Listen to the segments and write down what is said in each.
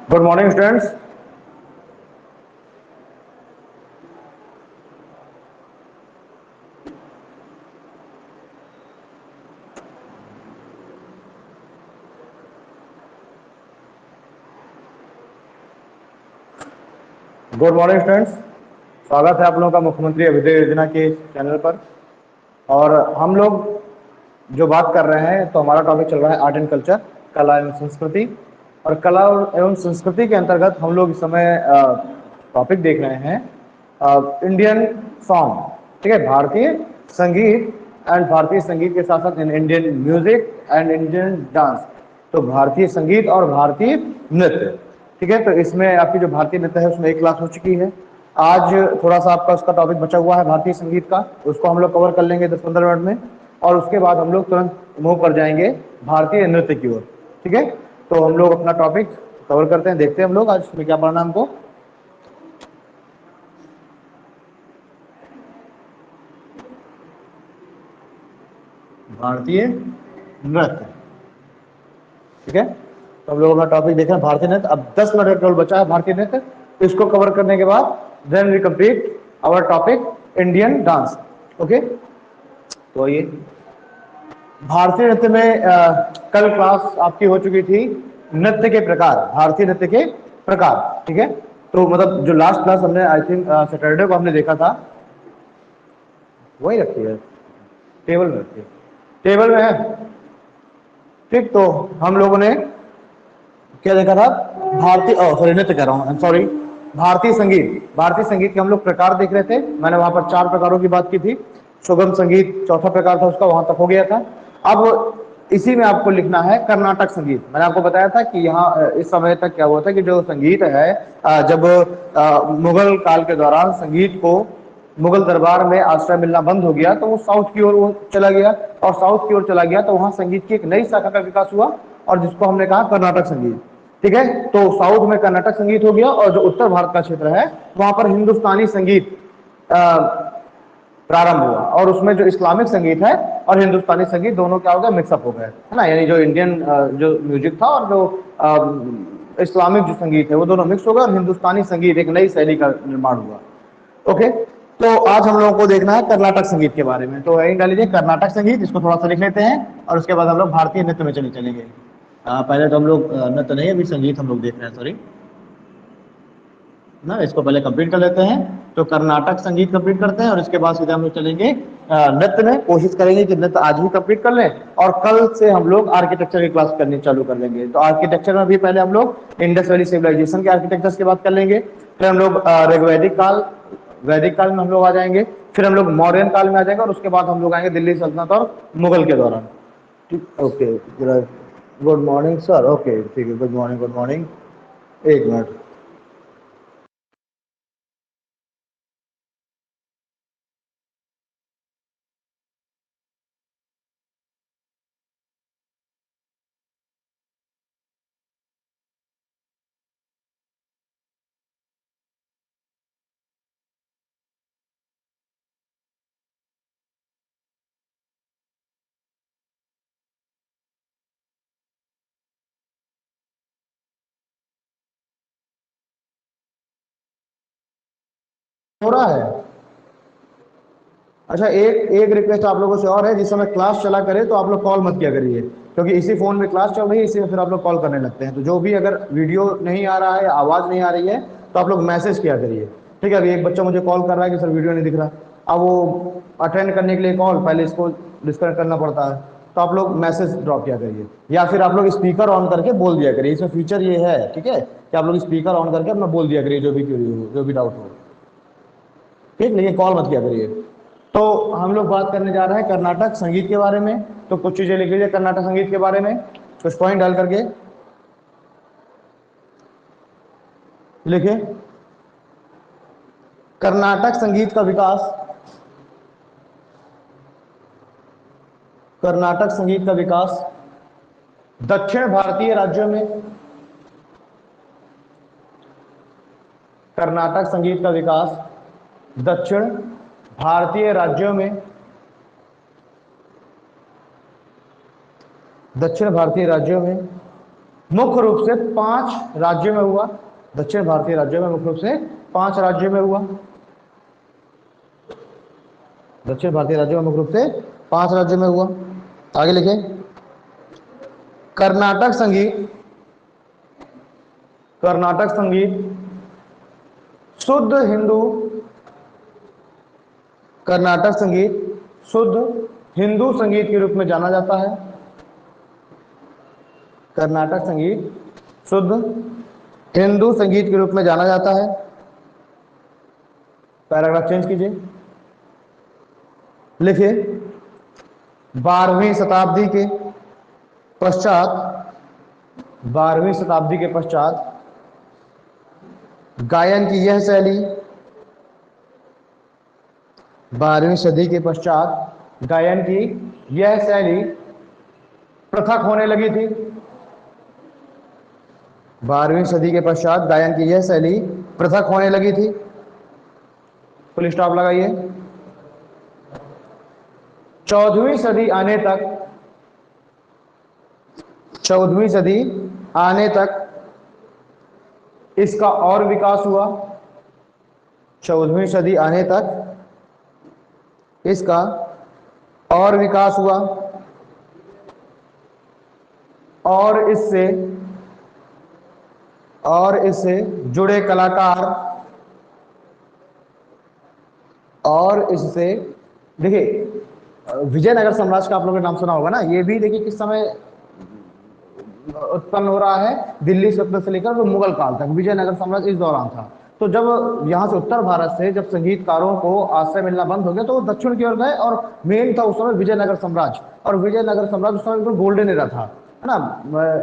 Good morning students. Good morning students, स्वागत है आप लोगों का मुख्यमंत्री अभ्युदय योजना के चैनल पर। और हम लोग जो बात कर रहे हैं तो हमारा टॉपिक चल रहा है आर्ट एंड कल्चर, कला एवं संस्कृति। और कला एवं संस्कृति के अंतर्गत हम लोग इस समय टॉपिक देख रहे हैं इंडियन सॉन्ग, ठीक है, भारतीय संगीत एंड भारतीय संगीत के साथ साथ Indian music and Indian dance. तो भारतीय संगीत और भारतीय नृत्य, ठीक है। तो इसमें आपकी जो भारतीय नृत्य है उसमें एक क्लास हो चुकी है। आज थोड़ा सा आपका उसका टॉपिक बचा हुआ है भारतीय संगीत का, उसको हम लोग कवर कर लेंगे 10-15 मिनट में। और उसके बाद हम लोग तुरंत मूव कर जाएंगे भारतीय नृत्य की ओर, ठीक है। तो हम लोग अपना टॉपिक कवर करते हैं, देखते हैं हम लोग आज इसमें क्या पढ़ना हमको। भारतीय नृत्य, ठीक है। तो हम लोग अपना टॉपिक देख रहे हैं भारतीय नृत्य। अब 10 मिनट का केवल बचा है भारतीय नृत्य। इसको कवर करने के बाद then we complete our topic Indian dance. Okay, तो ये भारतीय नृत्य में कल क्लास आपकी हो चुकी थी नृत्य के प्रकार, भारतीय नृत्य के प्रकार, ठीक है। तो मतलब जो लास्ट क्लास हमने आई थिंक सैटरडे को हमने देखा था, वही रखी है, टेबल में रखी है, टेबल में है, ठीक। तो हम लोगों ने क्या देखा था, भारतीय सॉरी नृत्य कह रहा हूँ, सॉरी, भारतीय संगीत। भारतीय संगीत के हम लोग प्रकार देख रहे थे। मैंने वहां पर 4 प्रकारों की बात की थी। सुगम संगीत चौथा प्रकार था उसका, वहां तक हो गया था। अब इसी में आपको लिखना है कर्नाटक संगीत। मैंने आपको बताया था कि यहाँ इस समय तक क्या हुआ था कि जो संगीत है, जब मुगल काल के दौरान संगीत को मुगल दरबार में आश्रय मिलना बंद हो गया तो वो साउथ की ओर वो चला गया। और साउथ की ओर चला गया तो वहां संगीत की एक नई शाखा का विकास हुआ, और जिसको हमने कहा कर्नाटक संगीत, ठीक है। तो साउथ में कर्नाटक संगीत हो गया, और जो उत्तर भारत का क्षेत्र है वहां पर हिंदुस्तानी संगीत प्रारंभ हुआ। और उसमें जो इस्लामिक संगीत है और हिंदुस्तानी संगीत दोनों क्या हो गया, मिक्सअप हो गए, है ना। यानी जो इंडियन जो म्यूजिक था और जो इस्लामिक जो संगीत है वो दोनों मिक्स हो गए, और हिंदुस्तानी संगीत एक नई शैली का निर्माण हुआ। ओके, तो आज हम लोगों को देखना है कर्नाटक संगीत के बारे में। तो यही डाल लीजिए कर्नाटक संगीत, इसको थोड़ा सा लिख लेते हैं, और उसके बाद हम लोग भारतीय नृत्य में चलेंगे। पहले तो हम लोग नृत्य नहीं, अभी संगीत हम लोग देख रहे हैं, सॉरी ना। इसको पहले कंप्लीट कर लेते हैं। तो कर्नाटक संगीत कंप्लीट करते हैं, और इसके बाद सीधे हम लोग चलेंगे नृत्य में। कोशिश करेंगे कि नृत्य आज भी कंप्लीट कर लें, और कल से हम लोग आर्किटेक्चर की क्लास करनी चालू कर लेंगे। तो आर्किटेक्चर में भी पहले हम लोग इंडस वैली सिविलाइजेशन के आर्किटेक्चर्स की बात कर लेंगे। फिर हम लोग ऋग्वैदिक काल, वैदिक काल में हम लोग आ जाएंगे। फिर हम लोग मौर्यन काल में आ जाएंगे, और उसके बाद हम लोग आएंगे दिल्ली सल्तनत और मुगल के दौरान, ठीक। Okay, good morning sir. Okay, ठीक है, गुड मॉर्निंग, गुड मॉर्निंग। एक मिनट। हो रहा है। अच्छा, एक एक रिक्वेस्ट आप लोगों से और है, जिस समय क्लास चला करे तो आप लोग कॉल मत किया करिए, क्योंकि इसी फोन में क्लास चल रही है, इसी में फिर आप लोग कॉल करने लगते हैं। तो जो भी अगर वीडियो नहीं आ रहा है, आवाज नहीं आ रही है, तो आप लोग मैसेज किया करिए, ठीक है। अभी एक बच्चा मुझे कॉल कर रहा है कि सर वीडियो नहीं दिख रहा। अब वो अटेंड करने के लिए कॉल, पहले इसको डिस्कनेक्ट करना पड़ता है। तो आप लोग मैसेज ड्रॉप किया करिए, या फिर आप लोग स्पीकर ऑन करके बोल दिया करिए। इसमें फीचर ये है, ठीक है, कि आप लोग स्पीकर ऑन करके अपना बोल दिया करिए जो भी क्वेरी हो, जो भी डाउट हो, ठीक। लेकिन कॉल मत किया करिए। तो हम लोग बात करने जा रहे हैं कर्नाटक संगीत के बारे में। तो कुछ चीजें लिख लीजिए कर्नाटक संगीत के बारे में, कुछ पॉइंट डाल करके लिखिए। कर्नाटक संगीत का विकास, कर्नाटक संगीत का विकास दक्षिण भारतीय राज्यों में, कर्नाटक संगीत का विकास दक्षिण भारतीय राज्यों में, दक्षिण भारतीय राज्यों में मुख्य रूप से 5 राज्यों में हुआ, दक्षिण भारतीय राज्यों में मुख्य रूप से 5 राज्यों में हुआ, दक्षिण भारतीय राज्यों में मुख्य रूप से 5 राज्यों में हुआ। आगे लिखे, कर्नाटक संगीत, कर्नाटक संगीत शुद्ध हिंदू, कर्नाटक संगीत शुद्ध हिंदू संगीत के रूप में जाना जाता है। कर्नाटक संगीत शुद्ध हिंदू संगीत के रूप में जाना जाता है। पैराग्राफ चेंज कीजिए, लिखिए 12वीं शताब्दी के पश्चात, 12वीं शताब्दी के पश्चात गायन की यह शैली, 12वीं सदी के पश्चात गायन की यह शैली पृथक होने लगी थी। 12वीं सदी के पश्चात गायन की यह शैली पृथक होने लगी थी। फुल स्टॉप लगाइए। 14वीं सदी आने तक, 14वीं सदी आने तक इसका और विकास हुआ। 14वीं सदी आने तक इसका और विकास हुआ और इससे जुड़े कलाकार, और इससे, देखिए विजयनगर साम्राज्य का आप लोगों ने नाम सुना होगा ना, ये भी देखिए किस समय उत्पन्न हो रहा है, दिल्ली सल्तनत से लेकर तो मुगल काल तक विजयनगर साम्राज्य इस दौरान था। तो जब यहाँ से उत्तर भारत से जब संगीतकारों को आश्रय मिलना बंद हो गया तो वो दक्षिण की ओर गए, और मेन था उस समय विजयनगर साम्राज्य, और विजयनगर साम्राज्य उस समय बिल्कुल गोल्डन एरा था, है ना,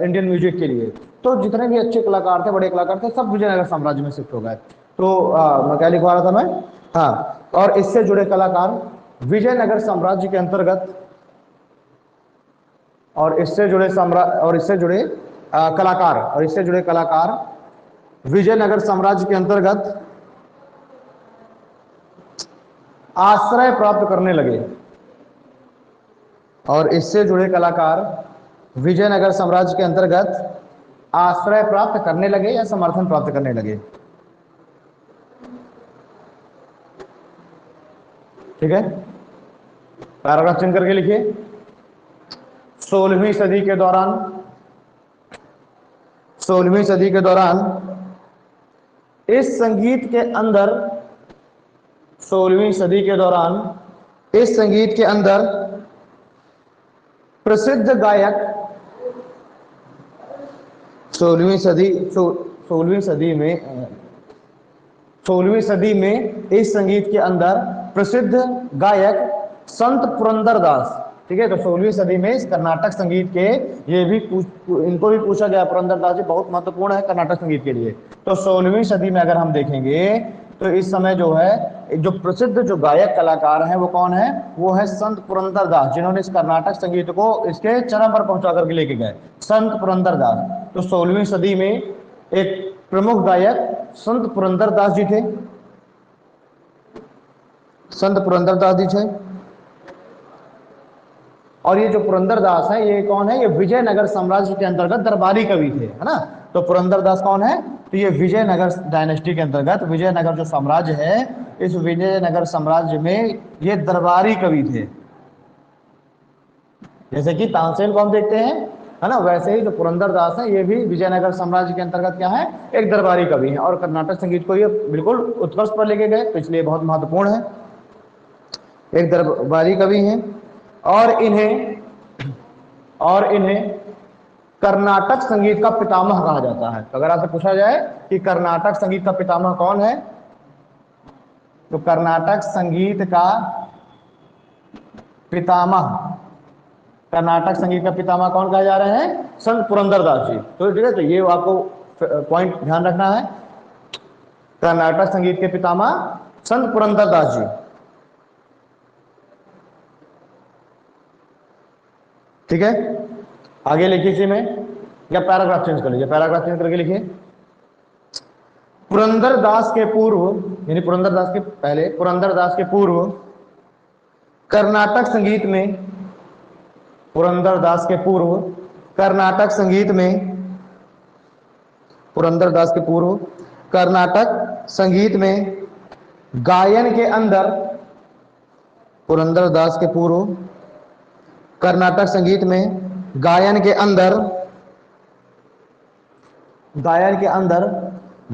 इंडियन म्यूजिक के लिए। तो जितने भी अच्छे कलाकार थे, बड़े कलाकार थे, सब विजयनगर साम्राज्य में शिफ्ट हो गए। तो मैं क्या लिखवा रहा था मैं, हाँ, और इससे जुड़े कलाकार विजयनगर साम्राज्य के अंतर्गत, और इससे जुड़े कलाकार विजयनगर साम्राज्य के अंतर्गत आश्रय प्राप्त करने लगे, और इससे जुड़े कलाकार विजयनगर साम्राज्य के अंतर्गत आश्रय प्राप्त करने लगे या समर्थन प्राप्त करने लगे। ठीक है, पैराग्राफ चेंज करके लिखिए। 16वीं सदी के दौरान, 16वीं सदी के दौरान इस संगीत के अंदर, 16वीं सदी के दौरान इस संगीत के अंदर प्रसिद्ध गायक, 16वीं सदी में इस संगीत के अंदर प्रसिद्ध गायक संत पुरंदरदास। ठीक है, तो 16वीं सदी में इस कर्नाटक संगीत के, ये भी इनको भी पूछा गया, पुरंदरदास जी बहुत महत्वपूर्ण है कर्नाटक संगीत के लिए। तो 16वीं सदी में अगर हम देखेंगे तो इस समय जो है जो प्रसिद्ध जो गायक कलाकार हैं वो कौन है, वो है संत पुरंदरदास, जिन्होंने इस कर्नाटक संगीत को इसके चरम पर पहुंचा करके लेके गए, संत पुरंदरदास। तो 16वीं सदी में एक प्रमुख गायक संत पुरंदरदास जी थे, संत पुरंदरदास जी थे। और ये जो पुरंदरदास है ये कौन है, ये विजयनगर साम्राज्य के अंतर्गत दरबारी कवि थे, है ना। तो पुरंदरदास कौन है, तो ये विजयनगर डायनेस्टी के अंतर्गत, विजयनगर जो साम्राज्य है, इस विजयनगर साम्राज्य में ये दरबारी कवि थे। जैसे कि तानसेन को हम देखते हैं, है ना, वैसे ही जो पुरंदरदास है ये भी विजयनगर साम्राज्य के अंतर्गत क्या है, एक दरबारी कवि है, और कर्नाटक संगीत को ये बिल्कुल उत्कर्ष पर लेके गए, तो इसलिए बहुत महत्वपूर्ण है, एक दरबारी कवि हैं। और इन्हें कर्नाटक संगीत का पितामह कहा जाता है। तो अगर आपसे पूछा जाए कि कर्नाटक संगीत का पितामह कौन है, तो कर्नाटक संगीत का पितामह, कर्नाटक संगीत का पितामह कौन कहा जा रहे हैं, संत पुरंदरदास जी। तो ठीक है, तो ये आपको पॉइंट ध्यान रखना है, कर्नाटक संगीत के पितामह संत पुरंदरदास जी। ठीक है, आगे लिखिए इसी में, या पैराग्राफ चेंज कर लीजिए, पैराग्राफ चेंज करके लिखिए। पुरंदरदास के पूर्व, यानी पुरंदरदास के पहले, पुरंदरदास के पूर्व कर्नाटक संगीत में, पुरंदरदास के पूर्व कर्नाटक संगीत में पुरंदरदास के पूर्व कर्नाटक संगीत में गायन के अंदर, पुरंदरदास के पूर्व कर्नाटक संगीत में गायन के अंदर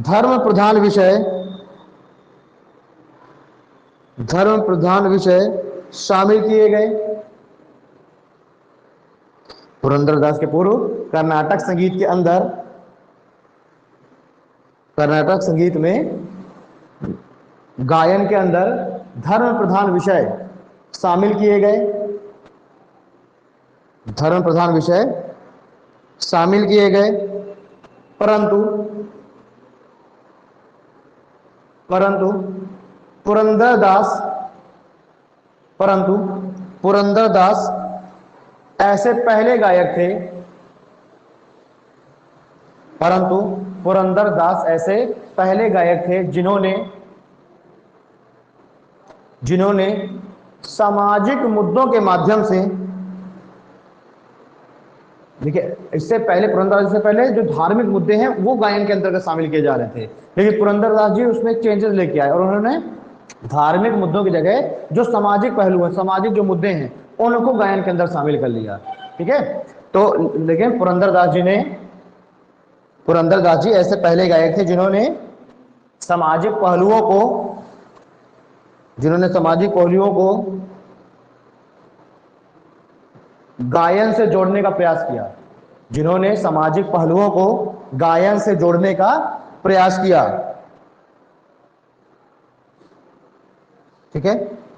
धर्म प्रधान विषय शामिल किए गए। पुरंदरदास के पूर्व कर्नाटक संगीत के अंदर, कर्नाटक संगीत में गायन के अंदर धर्म प्रधान विषय शामिल किए गए, धर्म प्रधान विषय शामिल किए गए। परंतु पुरंदरदास ऐसे पहले गायक थे, जिन्होंने सामाजिक मुद्दों के माध्यम से, देखिए इससे पहले पुरंदरदास से पहले जो धार्मिक मुद्दे हैं वो गायन के अंतर्गत शामिल किए जा रहे थे, लेकिन पुरंदरदास जी उसमें चेंजेस लेके आए और उन्होंने धार्मिक मुद्दों की जगह जो सामाजिक पहलू है, सामाजिक जो मुद्दे हैं उनको गायन के अंदर शामिल कर लिया। ठीक है, तो लेकिन पुरंदरदास जी ऐसे पहले गायक थे जिन्होंने सामाजिक पहलुओं को गायन से जोड़ने का प्रयास किया, जिन्होंने सामाजिक पहलुओं को गायन से जोड़ने का प्रयास किया। ठीक है,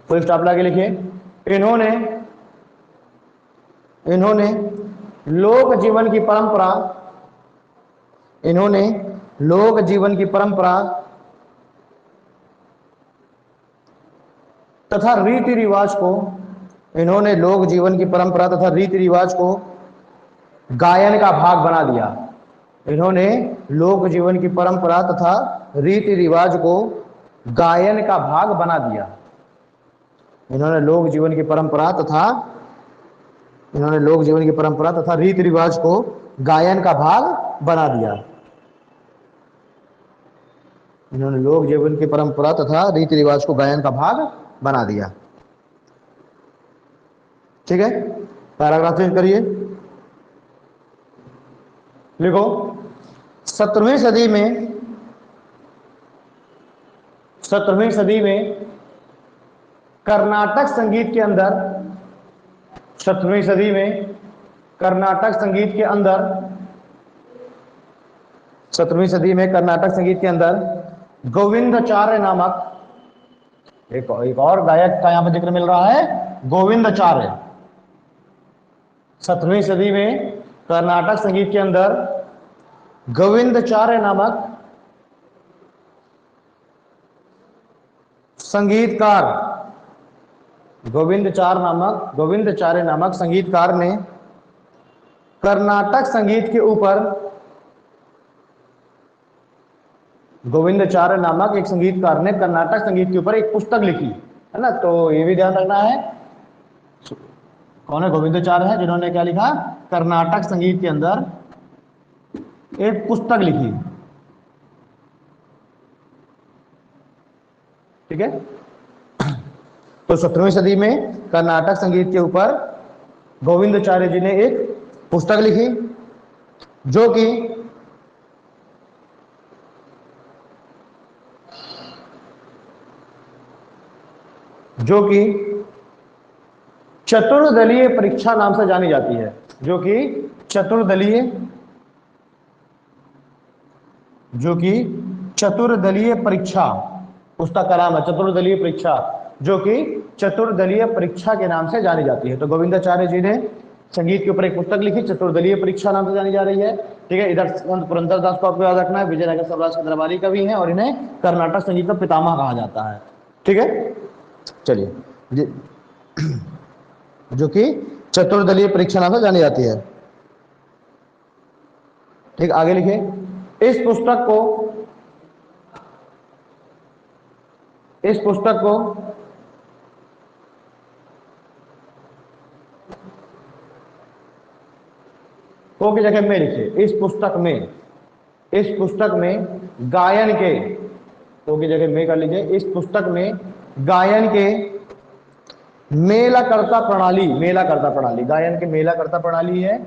फुल स्टॉप लगा के लिखिए, इन्होंने लोक जीवन की परंपरा तथा रीति रिवाज को गायन का भाग बना दिया। इन्होंने लोक जीवन की परंपरा तथा रीति रिवाज को गायन का भाग बना दिया। इन्होंने लोक जीवन की परंपरा तथा रीति रिवाज को गायन का भाग बना दिया। इन्होंने लोक जीवन की परंपरा तथा रीति रिवाज को गायन का भाग बना दिया। ठीक है, पैराग्राफ चेंज करिए, लिखो 17वीं सदी में कर्नाटक संगीत के अंदर, 17वीं सदी में कर्नाटक संगीत के अंदर गोविंदाचार्य नामक एक और गायक का यहां पर जिक्र मिल रहा है, गोविंदाचार्य। 17वीं सदी में कर्नाटक संगीत के अंदर गोविंदाचार्य नामक संगीतकार ने कर्नाटक संगीत के ऊपर, गोविंदाचार्य नामक एक संगीतकार ने कर्नाटक संगीत के ऊपर एक पुस्तक लिखी है ना। तो ये भी ध्यान रखना है, कौन है? गोविंदाचार्य है, जिन्होंने क्या लिखा? कर्नाटक संगीत के अंदर एक पुस्तक लिखी। ठीक है, तो 17वीं सदी में कर्नाटक संगीत के ऊपर गोविंदाचार्य जी ने एक पुस्तक लिखी जो कि चतुर्दलीय परीक्षा नाम से जानी जाती है, जो कि चतुर्दलीय परीक्षा, पुस्तक का नाम है चतुर्दलीय परीक्षा, जो कि चतुर्दलीय परीक्षा के नाम से जानी जाती है। तो गोविंदाचार्य जी ने संगीत के ऊपर एक पुस्तक लिखी, चतुर्दलीय परीक्षा नाम से जानी जा रही है। ठीक है, इधर संत पुरंदरदास को आपको याद रखना है, विजयनगर साम्राज्य के दरबारी कवि हैं और इन्हें कर्नाटक संगीत का पितामह कहा जाता है। ठीक है, चलिए, जो कि चतुर्दलीय परीक्षा नाम से जानी जाती है। ठीक, आगे लिखे, इस पुस्तक को की जगह में लिखिए, इस पुस्तक में इस पुस्तक में गायन के, तो की जगह में कर लीजिए, इस पुस्तक में गायन के मेलाकर्ता प्रणाली, मेलाकर्ता प्रणाली, गायन के मेलाकर्ता प्रणाली है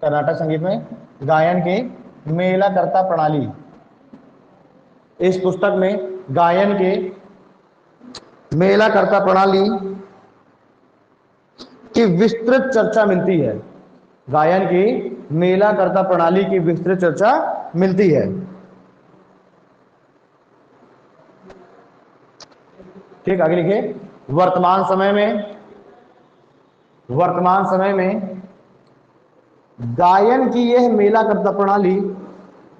कर्नाटक संगीत में, गायन के मेलाकर्ता प्रणाली, इस पुस्तक में गायन के मेलाकर्ता प्रणाली की विस्तृत चर्चा मिलती है, गायन की मेलाकर्ता प्रणाली की विस्तृत चर्चा मिलती है। ठीक, आगे लिखिए, वर्तमान समय में गायन की यह मेलाकर्ता प्रणाली,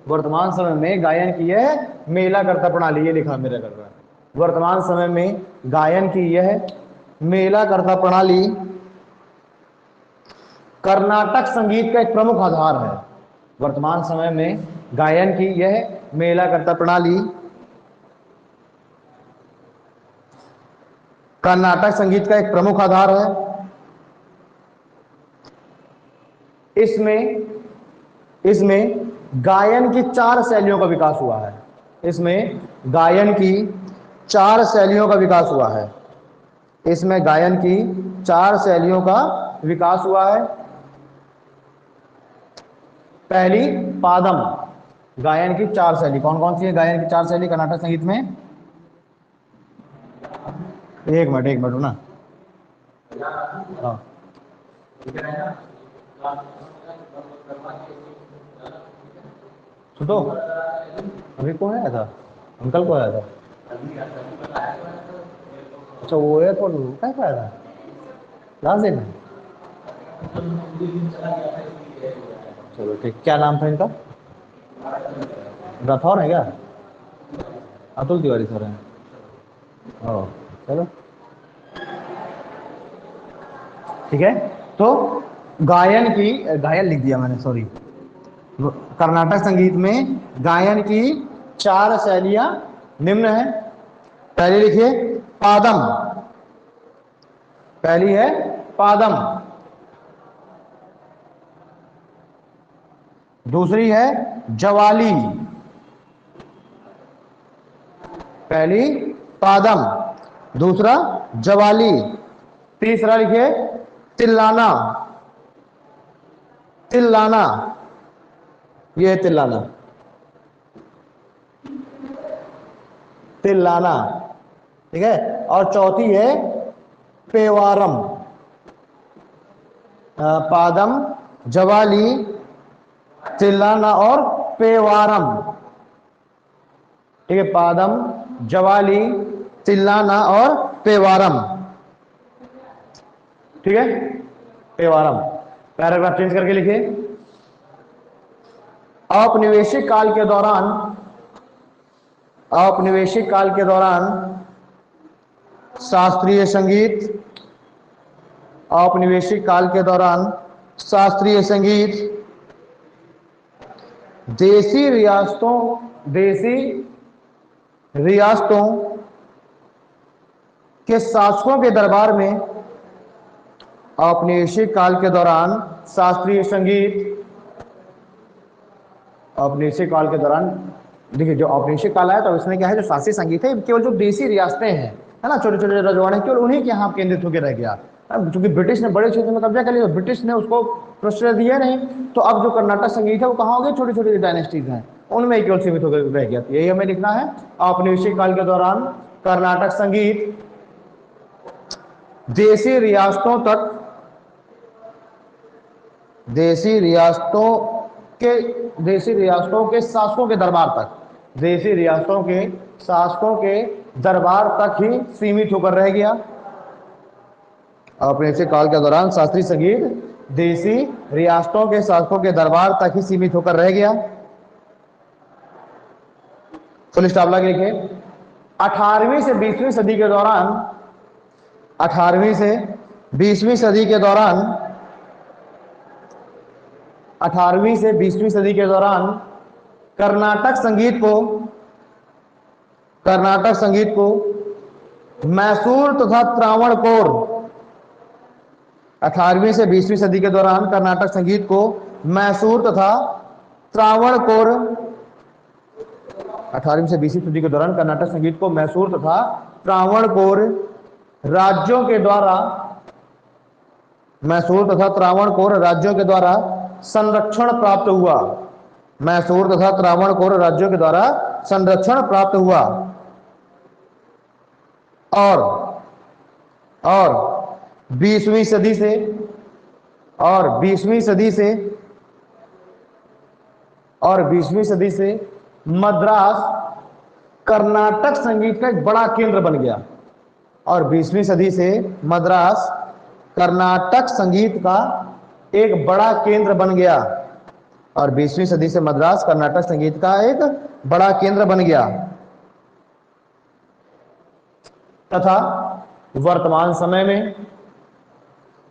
वर्तमान समय में गायन की यह मेलाकर्ता प्रणाली, ये लिखा मेरा कर रहा है, वर्तमान समय में गायन की यह मेलाकर्ता प्रणाली कर्नाटक संगीत का एक प्रमुख आधार है। वर्तमान समय में गायन की यह मेलाकर्ता प्रणाली कर्नाटक संगीत का एक प्रमुख आधार है। इसमें गायन की 4 शैलियों का विकास हुआ है, इसमें गायन की 4 शैलियों का विकास हुआ है, इसमें गायन की 4 शैलियों का विकास हुआ है। पहली पादम, गायन की 4 शैली कौन कौन सी है, गायन की 4 शैली कर्नाटक संगीत में, एक मिनट ना, हाँ सुनो, अभी कौन आया था, अंकल को आया था, अच्छा वो एयरपोर्ट क्या आया था लास्ट दिन, चलो ठीक, क्या नाम था इनका, राठौर है क्या, अतुल तिवारी सर हैं, ओ चलो ठीक है। तो गायन लिख दिया मैंने, सॉरी, कर्नाटक संगीत में गायन की 4 शैलियां निम्न है। पहली लिखिए पादम, पहली है पादम, दूसरी है जवाली, पहली पादम, दूसरा जवाली, तीसरा लिखिए तिल्लाना, तिल्लाना, ये है तिल्लाना, तिल्लाना, ठीक है, और चौथी है पेवारम, पादम, जवाली, तिल्लाना और पेवारम, ठीक है, पादम, जवाली, तिल्लाना और पेवारम, ठीक है, पेवारम। पैराग्राफ चेंज करके लिखिए, औपनिवेशिक काल के दौरान, औपनिवेशिक काल के दौरान शास्त्रीय संगीत, औपनिवेशिक काल के दौरान शास्त्रीय संगीत देसी रियासतों के शासकों के दरबार में, औपनिवेशिक काल के दौरान शास्त्रीय संगीत, औपनिवेशिक काल के दौरान, देखिए जो औपनिवेशिक काल है तो इसमें क्या है, जो शास्त्रीय संगीत है केवल जो देसी रियासतें हैं, है ना, छोटे छोटे रजवाड़े, केवल उन्हीं के यहाँ केंद्रित होकर रह गया, क्योंकि ब्रिटिश ने बड़े क्षेत्र में कब्जा कर लिया, तो ब्रिटिश ने उसको प्रश्रय दिया नहीं, तो अब जो कर्नाटक संगीत है वो कहाँ हो गए, छोटी छोटी डायनेस्टीज हैं उनमें केवल सीमित होकर रह गया। यही हमें लिखना है, औपनिवेशिक काल के दौरान कर्नाटक संगीत देसी रियासतों तक, देसी रियासतों के शासकों के दरबार तक, देसी रियासतों के शासकों के दरबार तक ही सीमित होकर रह गया। औपनिवेशिक काल के दौरान शास्त्रीय संगीत देसी रियासतों के शासकों के दरबार तक ही सीमित होकर रह गया। फुल स्टॉप लगा के लिखिए, 18वीं से 20वीं सदी के दौरान, 18वीं से 20वीं सदी के दौरान, 18वीं से 20वीं सदी के दौरान कर्नाटक संगीत को मैसूर तथा त्रावणकोर, 18वीं से 20वीं सदी के दौरान कर्नाटक संगीत को मैसूर तथा त्रावणकोर 18वीं से 20वीं सदी के दौरान कर्नाटक संगीत को मैसूर तथा त्रावणकोर राज्यों के द्वारा संरक्षण प्राप्त हुआ। मैसूर तथा त्रावणकोर राज्यों के द्वारा संरक्षण प्राप्त हुआ और 20वीं सदी से मद्रास कर्नाटक संगीत का एक बड़ा केंद्र बन गया। और 20वीं सदी से मद्रास कर्नाटक संगीत का एक बड़ा केंद्र बन गया। और 20वीं सदी से मद्रास कर्नाटक संगीत का एक बड़ा केंद्र बन गया तथा वर्तमान समय में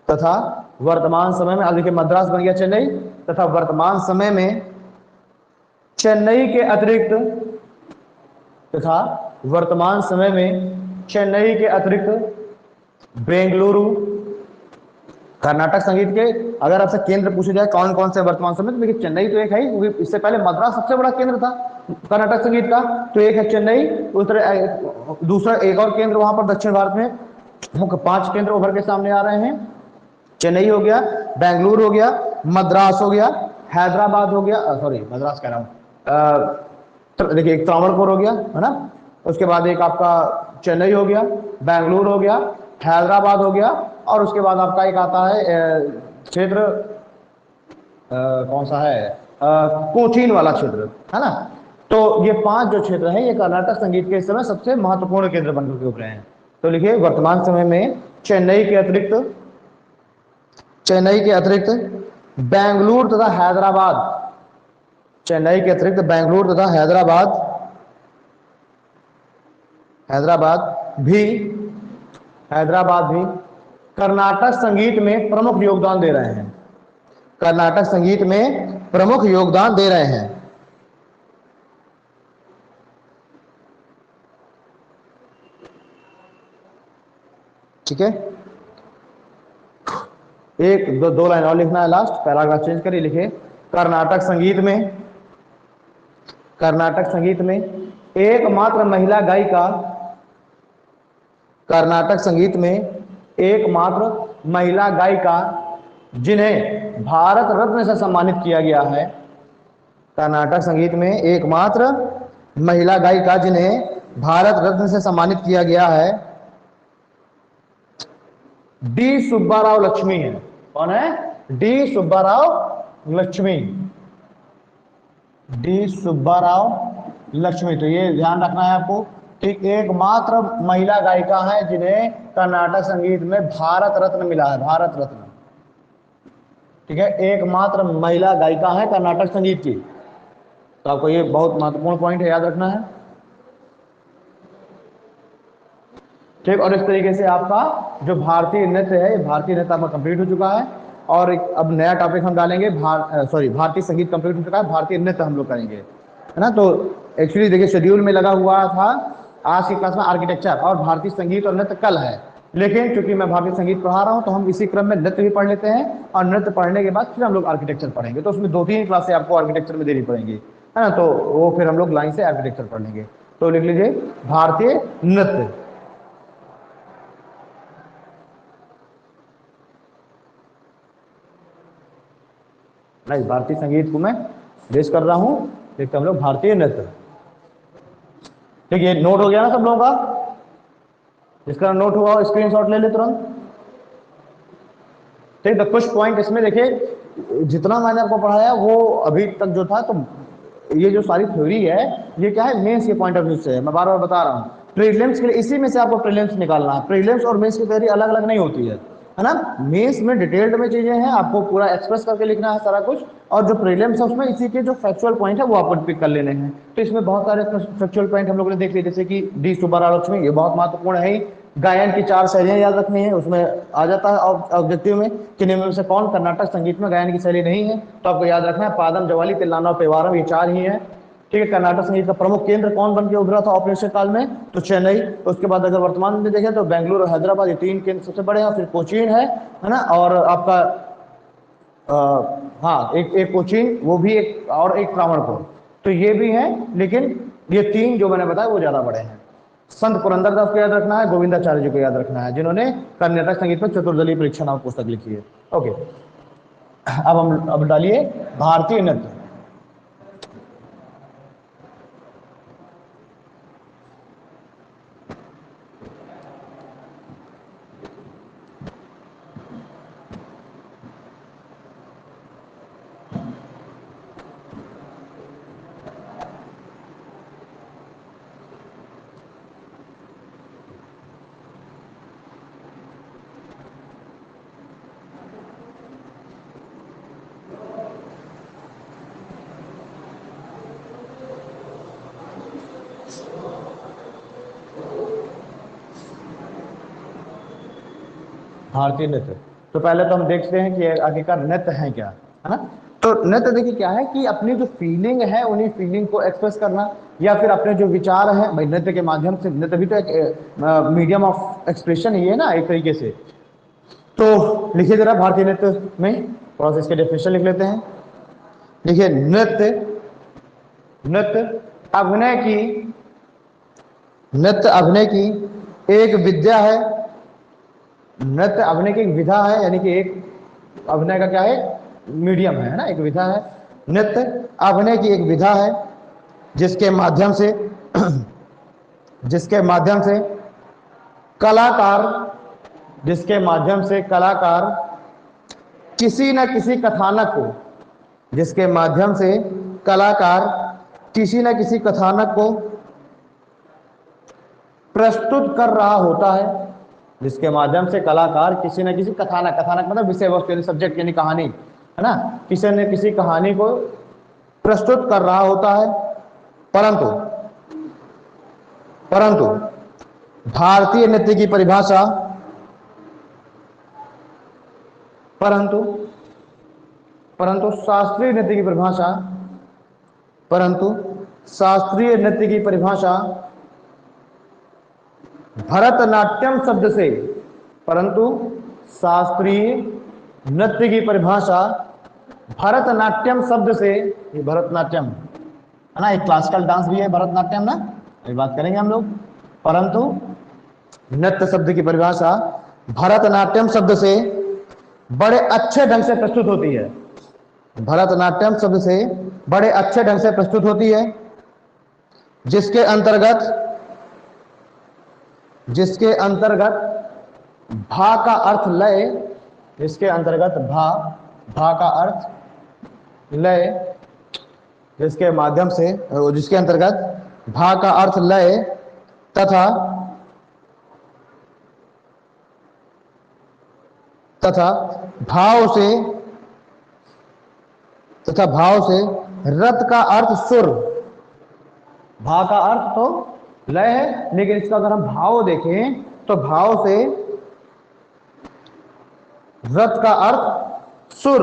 अब देखिए मद्रास बन गया चेन्नई, तथा वर्तमान समय में चेन्नई के अतिरिक्त बेंगलुरु कर्नाटक संगीत के, अगर आपसे केंद्र पूछे जाए कौन कौन से वर्तमान समय, तो देखिए चेन्नई तो एक है ही, इससे पहले मद्रास सबसे बड़ा केंद्र था कर्नाटक संगीत का, तो एक है चेन्नई। दूसरा एक और केंद्र वहां पर दक्षिण भारत में, मुख्य 5 केंद्र उभर के सामने आ रहे हैं। चेन्नई हो गया, बेंगलुरु हो गया, मद्रास हो गया, हैदराबाद हो गया, सॉरी मद्रास कह रहा हूँ, देखिए एक त्रावणकोर हो गया, है ना, उसके बाद एक आपका चेन्नई हो गया, बेंगलुरु हो गया, हैदराबाद हो गया, और उसके बाद आपका एक आता है क्षेत्र कौन सा है, कोचीन वाला क्षेत्र, है ना। तो ये 5 जो क्षेत्र हैं ये कर्नाटक संगीत के इस समय सबसे महत्वपूर्ण केंद्र बनकर के उभरे हैं। तो लिखिए वर्तमान समय में चेन्नई के अतिरिक्त बेंगलुरु तथा हैदराबाद भी कर्नाटक संगीत में प्रमुख योगदान दे रहे हैं। ठीक है, एक दो लाइन और लिखना है, लास्ट पैराग्राफ चेंज करिए, लिखिए कर्नाटक संगीत में एकमात्र महिला गायिका जिन्हें भारत रत्न से सम्मानित किया गया है। कर्नाटक संगीत में एकमात्र महिला गायिका जिन्हें भारत रत्न से सम्मानित किया गया है डी सुब्बाराव लक्ष्मी है। कौन है? डी सुब्बाराव लक्ष्मी। तो ये ध्यान रखना है आपको कि एकमात्र महिला गायिका है जिन्हें कर्नाटक संगीत में भारत रत्न मिला है, भारत रत्न। ठीक है, एकमात्र महिला गायिका है कर्नाटक संगीत की। तो आपको ये बहुत महत्वपूर्ण पॉइंट है, याद रखना है। ठीक, और इस तरीके से आपका जो भारतीय नृत्य है, भारतीय नृत्य आपका कंप्लीट हो चुका है। और अब नया टॉपिक हम डालेंगे, भारतीय संगीत कंप्लीट हो चुका है, भारतीय नृत्य हम लोग करेंगे, है ना। तो एक्चुअली देखिए शेड्यूल में लगा हुआ था आज की क्लास में आर्किटेक्चर और भारतीय संगीत और नृत्य कल है, लेकिन चूंकि मैं भारतीय संगीत पढ़ा रहा हूं तो हम इसी क्रम में नृत्य भी पढ़ लेते हैं, और नृत्य पढ़ने के बाद फिर हम लोग आर्किटेक्चर पढ़ेंगे। तो उसमें 2-3 क्लासें आपको आर्किटेक्चर में देनी पड़ेंगी, है ना। तो वो फिर हम लोग लाइन से आर्किटेक्चर पढ़ लेंगे। तो लिख लीजिए भारतीय नृत्य। नहीं, भारतीय संगीत को मैं बेस कर रहा हूं, देखते हम लोग भारतीय नृत्य। ठीक, ये नोट हो गया ना सब लोगों का? जिसका नोट हुआ स्क्रीनशॉट ले ले तुरंत। ठीक, तो कुछ पॉइंट इसमें देखिए, जितना मैंने आपको पढ़ाया वो अभी तक जो था, तो ये जो सारी थ्योरी है ये क्या है, मेंस के पॉइंट ऑफ व्यू से है। मैं बार बार बता रहा हूँ, प्रीलिम्स के लिए इसी में से आपको प्रीलिम्स निकालना है। प्रीलिम्स और मेंस की थ्योरी अलग अलग नहीं होती है ना। मेंस में डिटेल्ड में चीजें हैं, आपको पूरा एक्सप्रेस करके लिखना है सारा कुछ, और जो प्रीलिम्स है उसमें इसी के जो फैक्चुअल पॉइंट है वो आपको पिक कर लेने हैं। तो इसमें बहुत सारे फैक्चुअल पॉइंट हम लोगों ने देख लिए, जैसे कि डी सुब्बाराव लक्ष्मी, ये बहुत महत्वपूर्ण है। गायन की 4 शैलियां याद रखनी है, उसमें आ जाता है ऑब्जेक्टिव में कि निम्न में से कौन कर्नाटक संगीत में गायन की शैली नहीं है, तो आपको याद रखना है पादम, जवाली, तिल्लाना और पेवारम, ये 4 ही हैं। ठीक है, कर्नाटक संगीत का प्रमुख केंद्र कौन बन के उभरा था औपनिवेशिक काल में? तो चेन्नई। उसके बाद अगर वर्तमान में देखें तो बेंगलुरु और हैदराबाद, ये 3 केंद्र सबसे बड़े हैं। फिर कोचीन है ना, और आपका हाँ एक कोचीन, वो भी एक, और एक त्रावणकोर, तो ये भी है। लेकिन ये तीन जो मैंने बताया वो ज्यादा बड़े हैं। संत पुरंदरदास को याद रखना है, गोविंदाचार्य जी को याद रखना है, जिन्होंने कर्नाटक संगीत में चतुर्दलीय परीक्षा नामक पुस्तक लिखी है। ओके, अब डालिए भारतीय नृत्य। भारतीय नृत्य, तो पहले तो हम देखते हैं कि आखिरकार नृत्य है क्या, है ना। तो नृत्य देखिए क्या है कि अपनी जो फीलिंग है उन्हीं फीलिंग को एक्सप्रेस करना, या फिर अपने जो विचार हैं भाई नृत्य के माध्यम से, नृत्य भी तो एक मीडियम ऑफ एक्सप्रेशन ही है ना एक तरीके से। तो लिखिए जरा भारतीय नृत्य में थोड़ा सा इसके डेफिनेशन लिख लेते हैं। देखिए नृत्य, नृत्य अभिनय की, नृत्य अभिनय की एक विद्या है। नृत्य अभिनय की एक विधा है, यानी कि एक अभिनय का क्या है, मीडियम है ना, एक विधा है। नृत्य अभिनय की एक विधा है जिसके माध्यम से जिसके माध्यम से कलाकार जिसके माध्यम से कलाकार किसी न किसी कथानक को, जिसके माध्यम से कलाकार किसी न किसी कथानक को प्रस्तुत कर रहा होता है, जिसके माध्यम से कलाकार किसी न किसी कथानक, कथानक मतलब विषय वस्तु यानी सब्जेक्ट यानी कहानी, है ना, किसी न किसी कहानी को प्रस्तुत कर रहा होता है। परंतु परंतु भारतीय नृत्य की परिभाषा, परंतु परंतु शास्त्रीय नृत्य की परिभाषा, परंतु शास्त्रीय नृत्य की परिभाषा भरतनाट्यम शब्द से, परंतु शास्त्रीय नृत्य की परिभाषा भरतनाट्यम शब्द से, ये भरतनाट्यम है ना, एक क्लासिकल डांस भी है भरतनाट्यम ना, ये बात करेंगे हम लोग। परंतु नृत्य शब्द की परिभाषा भरतनाट्यम शब्द से बड़े अच्छे ढंग से प्रस्तुत होती है, भरतनाट्यम शब्द से बड़े अच्छे ढंग से प्रस्तुत होती है, जिसके अंतर्गत भा का अर्थ लय, जिसके अंतर्गत भा का अर्थ लय, जिसके माध्यम से, जिसके अंतर्गत भा का अर्थ लय तथा भाव से रत का अर्थ सुर। भा का अर्थ तो लय है, लेकिन इसका अगर हम भाव देखें तो भाव से रत का अर्थ सुर,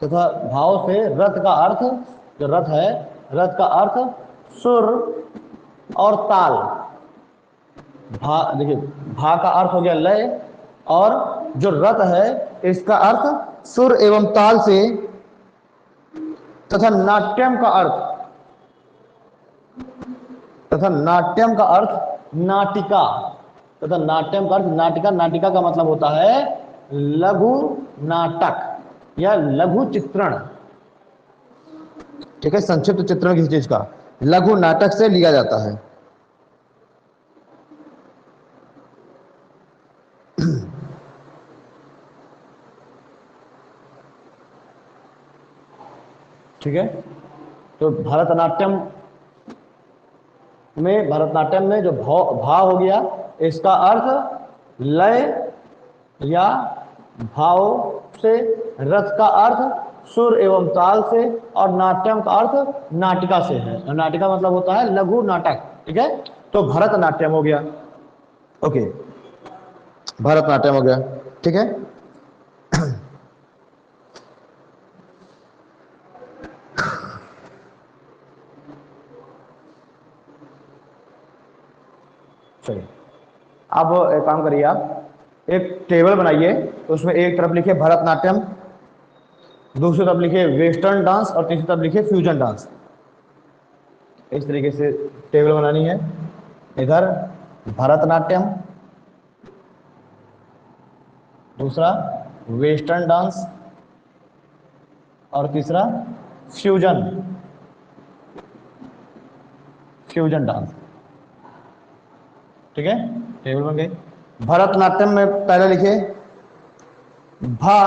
तथा भाव से रत का अर्थ, जो रथ है, रथ का अर्थ सुर और ताल। भा देखिए, भा का अर्थ हो गया लय, और जो रथ है इसका अर्थ सुर एवं ताल से, तथा नाट्यम का अर्थ नाटिका, तथा नाट्यम का अर्थ नाटिका। नाटिका का मतलब होता है लघु नाटक या लघु चित्रण, ठीक है, संक्षिप्त चित्रण किसी चीज का लघु नाटक से लिया जाता है। ठीक है, तो भरतनाट्यम में जो भाव हो गया, इसका अर्थ लय या भाव से, रथ का अर्थ सुर एवं ताल से, और नाट्यम का अर्थ नाटिका से है। नाटिका मतलब होता है लघु नाटक, ठीक है। तो भरतनाट्यम हो गया, ओके, भरतनाट्यम हो गया, ठीक है। चलिए, अब एक काम करिए, आप एक टेबल बनाइए, उसमें एक तरफ लिखिए भरतनाट्यम, दूसरी तरफ लिखिए वेस्टर्न डांस, और तीसरी तरफ लिखिए फ्यूजन डांस। इस तरीके से टेबल बनानी है। इधर भरतनाट्यम, दूसरा वेस्टर्न डांस, और तीसरा फ्यूजन, फ्यूजन डांस। ठीक है, टेबल बन गई। भरतनाट्यम में पहले लिखे भा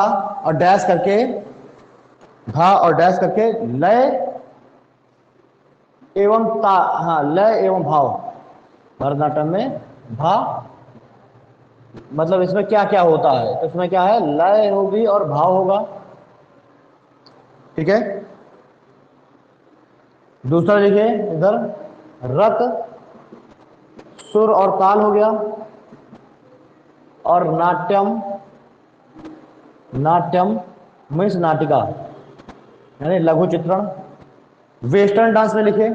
और डैश करके, भा और डैश करके लय एवं ता, हाँ लय एवं भाव। भरतनाट्यम में भा, मतलब इसमें क्या क्या होता है, तो इसमें क्या है, लय होगी और भाव होगा। ठीक है, दूसरा लिखिए इधर रत, सुर और ताल हो गया, और नाट्यम, नाट्यम मीन्स नाटिका यानी लघु चित्रण। वेस्टर्न डांस में लिखे,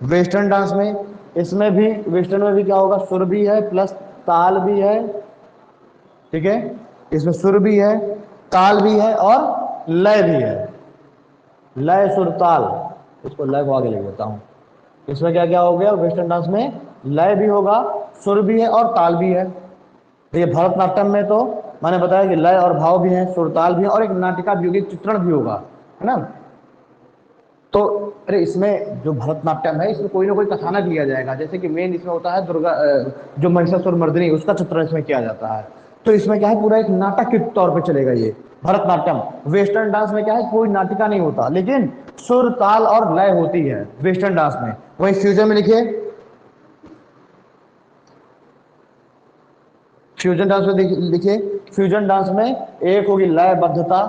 वेस्टर्न डांस में, इसमें भी वेस्टर्न में भी क्या होगा, सुर भी है प्लस ताल भी है। ठीक है, इसमें सुर भी है, ताल भी है और लय भी है। लय सुर ताल, इसको लय को आगे ले लेता हूं। इसमें क्या क्या हो गया, वेस्टर्न डांस में लय भी होगा, सुर भी है और ताल भी है। तो ये भरतनाट्यम में तो मैंने बताया कि लय और भाव भी है, सुर ताल भी है, और एक नाटिका भी होगी, चित्रण भी होगा, है ना। तो अरे इसमें जो भरतनाट्यम है इसमें कोई ना कोई कथानक लिया जाएगा, जैसे कि मेन इसमें होता है दुर्गा, जो महिषासुर मर्दिनी, उसका चित्रण इसमें किया जाता है। तो इसमें क्या है, पूरा एक नाटक के तौर पे चलेगा ये भरतनाट्यम। वेस्टर्न डांस में क्या है, कोई नाटिका नहीं होता, लेकिन सुर ताल और लय होती है वेस्टर्न डांस में। वही फ्यूजन में लिखिए, फ्यूजन डांस में लिखिए, फ्यूजन डांस में एक होगी लयबद्धता।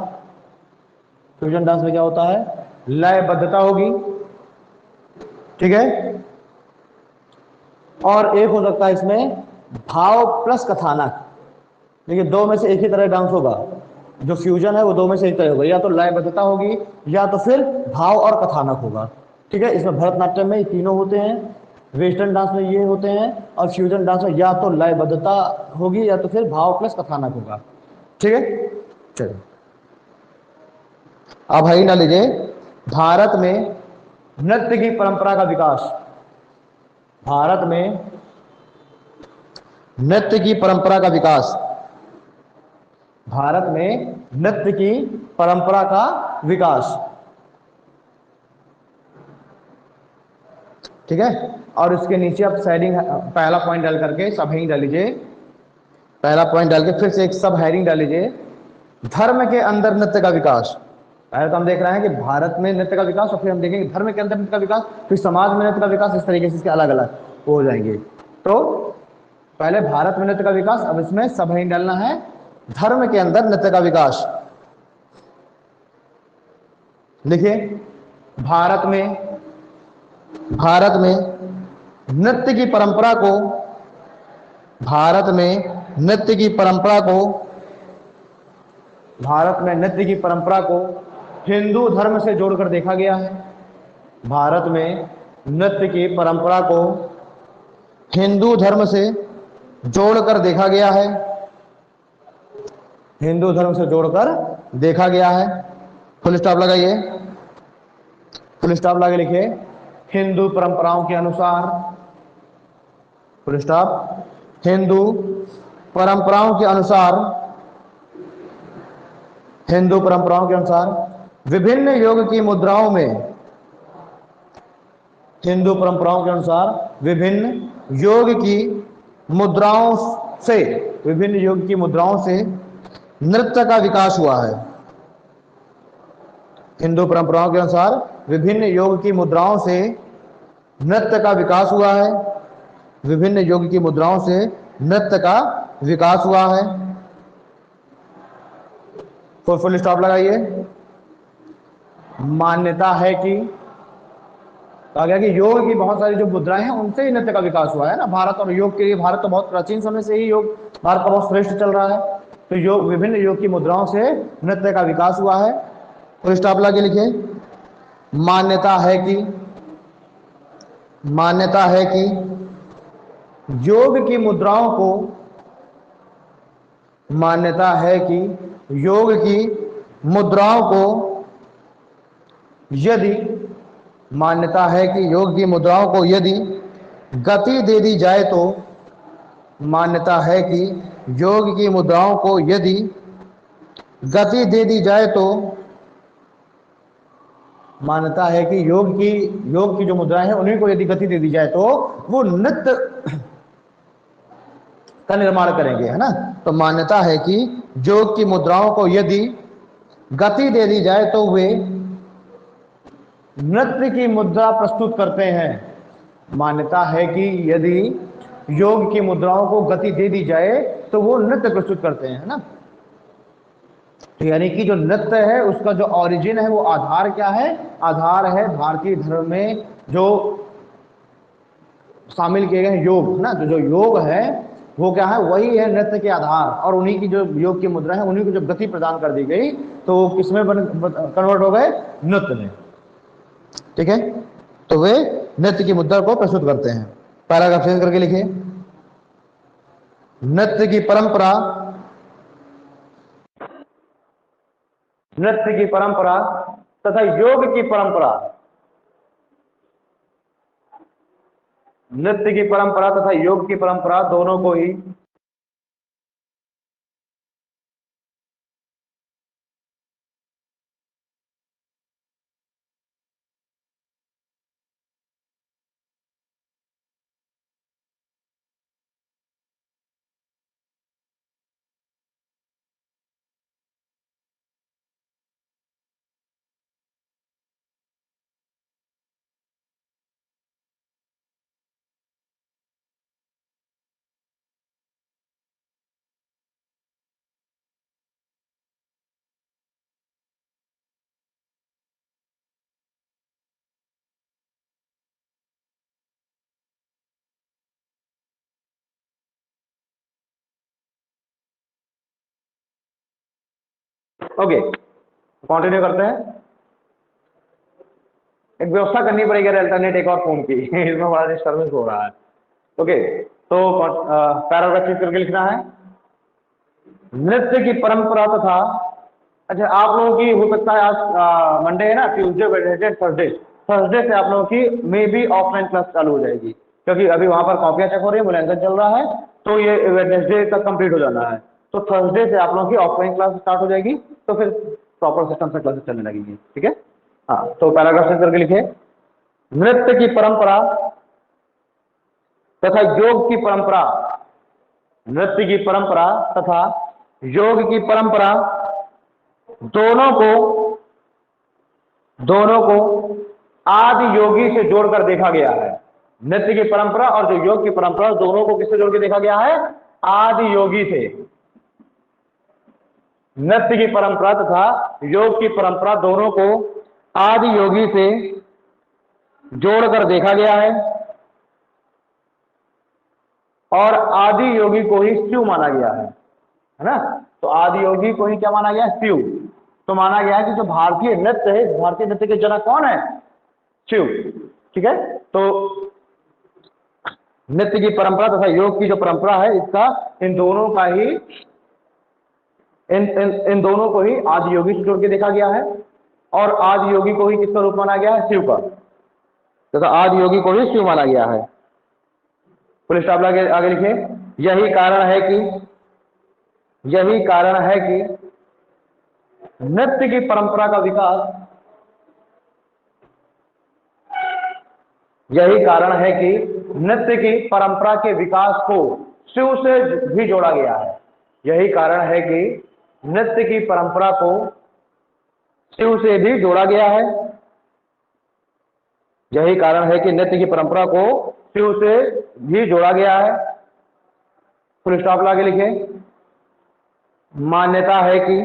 फ्यूजन डांस में क्या होता है, लयबद्धता होगी। ठीक है, और एक हो सकता है इसमें भाव प्लस कथानक। देखिए दो में से एक ही तरह डांस होगा, जो फ्यूजन है वो दो में से एक तरह होगा, या तो लयबद्धता होगी या तो फिर भाव और कथानक होगा। ठीक है, इसमें भरतनाट्यम में ये तीनों होते हैं, वेस्टर्न डांस में ये होते हैं, और फ्यूजन डांस में या तो लयबद्धता होगी या तो फिर भाव प्लस कथानक होगा। ठीक है, चलिए अब है ना लीजिए, भारत में नृत्य की परंपरा का विकास। भारत में नृत्य की परंपरा का विकास, भारत में नृत्य की परंपरा का विकास। ठीक है, और उसके नीचे आप हेडिंग, पहला पॉइंट डाल करके सब हेडिंग डाल लीजिए, पहला पॉइंट डाल के फिर से एक सब हेडिंग डाल लीजिए, धर्म के अंदर नृत्य का विकास। पहले तो हम देख रहे हैं कि भारत में नृत्य का विकास, और फिर हम देखेंगे धर्म के अंदर नृत्य का विकास, फिर समाज में नृत्य का विकास, इस तरीके से इसके अलग अलग हो जाएंगे। तो पहले भारत में नृत्य का विकास, अब इसमें सब हेडिंग डालना है, धर्म के अंदर नृत्य का विकास। लिखिए, भारत में, भारत में नृत्य की परंपरा को, भारत में नृत्य की परंपरा को, भारत में नृत्य की परंपरा को हिंदू धर्म से जोड़कर देखा गया है। भारत में नृत्य की परंपरा को हिंदू धर्म से जोड़कर देखा गया है, हिंदू धर्म से जोड़कर देखा गया है। फुल स्टॉप लगाइए, फुल स्टॉप लगा लिखिए, हिंदू परंपराओं के अनुसार, फुल स्टॉप, हिंदू परंपराओं के अनुसार, हिंदू परंपराओं के अनुसार विभिन्न योग की मुद्राओं में, हिंदू परंपराओं के अनुसार विभिन्न योग की मुद्राओं से, विभिन्न योग की मुद्राओं से नृत्य का विकास हुआ है। हिंदू परंपराओं के अनुसार विभिन्न योग की मुद्राओं से नृत्य का विकास हुआ है, विभिन्न योग की मुद्राओं से नृत्य का विकास हुआ है। फुल स्टॉप लगाइए। मान्यता है कि, कहा गया कि योग की बहुत सारी जो मुद्राएं हैं उनसे ही नृत्य का विकास हुआ है ना भारत, और योग के लिए भारत तो बहुत प्राचीन समय से ही योग भारत का बहुत श्रेष्ठ चल रहा है। तो योग, विभिन्न योग की मुद्राओं से नृत्य का विकास हुआ है। फुल स्टॉप लगा के लिखिए, मान्यता है कि, मान्यता है कि योग की मुद्राओं को, मान्यता है कि योग की मुद्राओं को यदि मान्यता है कि योग की मुद्राओं को यदि गति दे दी जाए तो, मान्यता है कि योग की मुद्राओं को यदि गति दे दी जाए तो, मान्यता है कि योग की जो मुद्राएं हैं उन्हीं को यदि गति दे दी जाए तो वो नृत्य का निर्माण करेंगे, है ना। तो मान्यता है कि योग की मुद्राओं को यदि गति दे दी जाए तो वे नृत्य की मुद्रा प्रस्तुत करते हैं। मान्यता है कि यदि योग की मुद्राओं को गति दे दी जाए तो वो नृत्य प्रस्तुत करते हैं, है ना। तो यानी कि जो नृत्य है उसका जो ओरिजिन है, वो आधार क्या है? आधार है भारतीय धर्म में जो शामिल किए गए योग, है ना। जो योग है वो क्या है? वही है नृत्य के आधार, और उन्हीं की जो योग की मुद्रा है उन्हीं को जब गति प्रदान कर दी गई तो किसमें कन्वर्ट हो गए? नृत्य में। ठीक है, तो वे नृत्य की मुद्रा को प्रस्तुत करते हैं। पैराग्राफ चेंज करके लिखिए। नृत्य की परंपरा, नृत्य की परंपरा तथा योग की परंपरा, नृत्य की परंपरा तथा योग की परंपरा दोनों को ही ओके, कंटिन्यू करते हैं। एक व्यवस्था करनी पड़ेगी अल्टरनेट एक और फोन की इसमें बड़ा डिस्टर्बेंस हो रहा है। ओके, तो पैराग्राफ चेंज करके लिखना है। नृत्य की परंपरा तथा, अच्छा आप लोगों की हो सकता है आज मंडे है ना, ट्यूसडे वेडनेसडे थर्सडे, थर्सडे से आप लोगों की मे बी ऑफलाइन क्लास चालू हो जाएगी, क्योंकि अभी वहां पर कॉपियां चेक हो रही है, मूल्यांकन चल रहा है, तो ये वेडनेसडे तक कंप्लीट हो जाना है। तो थर्सडे से आप लोगों की ऑफलाइन क्लास स्टार्ट हो जाएगी, तो फिर प्रॉपर सिस्टम से क्लासेस चलने लगेंगी। ठीक है, हाँ, तो पैराग्राफ चेंज करके लिखे। नृत्य की परंपरा तथा योग की परंपरा, नृत्य की परंपरा तथा योग की परंपरा दोनों को आदि योगी से जोड़कर देखा गया है। नृत्य की परंपरा और जो योग की परंपरा दोनों को किससे जोड़ के देखा गया है? आदि योगी से। नृत्य की परंपरा तथा योग की परंपरा दोनों को आदि योगी से जोड़कर देखा गया है और आदि योगी को ही शिव माना गया है ना। तो आदि योगी को ही क्या माना गया? शिव। तो माना गया है कि जो भारतीय नृत्य है, भारतीय नृत्य के जनक कौन है? शिव। ठीक है, तो नृत्य की परंपरा तथा योग की जो परंपरा है, इसका इन दोनों का ही इन दोनों को ही आदि योगी से जोड़ के देखा गया है और आदि योगी को ही किसका रूप माना गया है? शिव का। तथा आदि योगी को ही शिव माना गया है। पुलिस स्टॉप आगे लिखे। यही कारण है कि नृत्य की परंपरा का विकास, यही कारण है कि नृत्य की परंपरा के विकास को शिव से भी जोड़ा गया है। यही कारण है कि नृत्य की परंपरा को शिव से भी जोड़ा गया है। यही कारण है कि नृत्य की परंपरा को शिव से भी जोड़ा गया है। फुल स्टॉप लगा के लिखे। मान्यता है कि,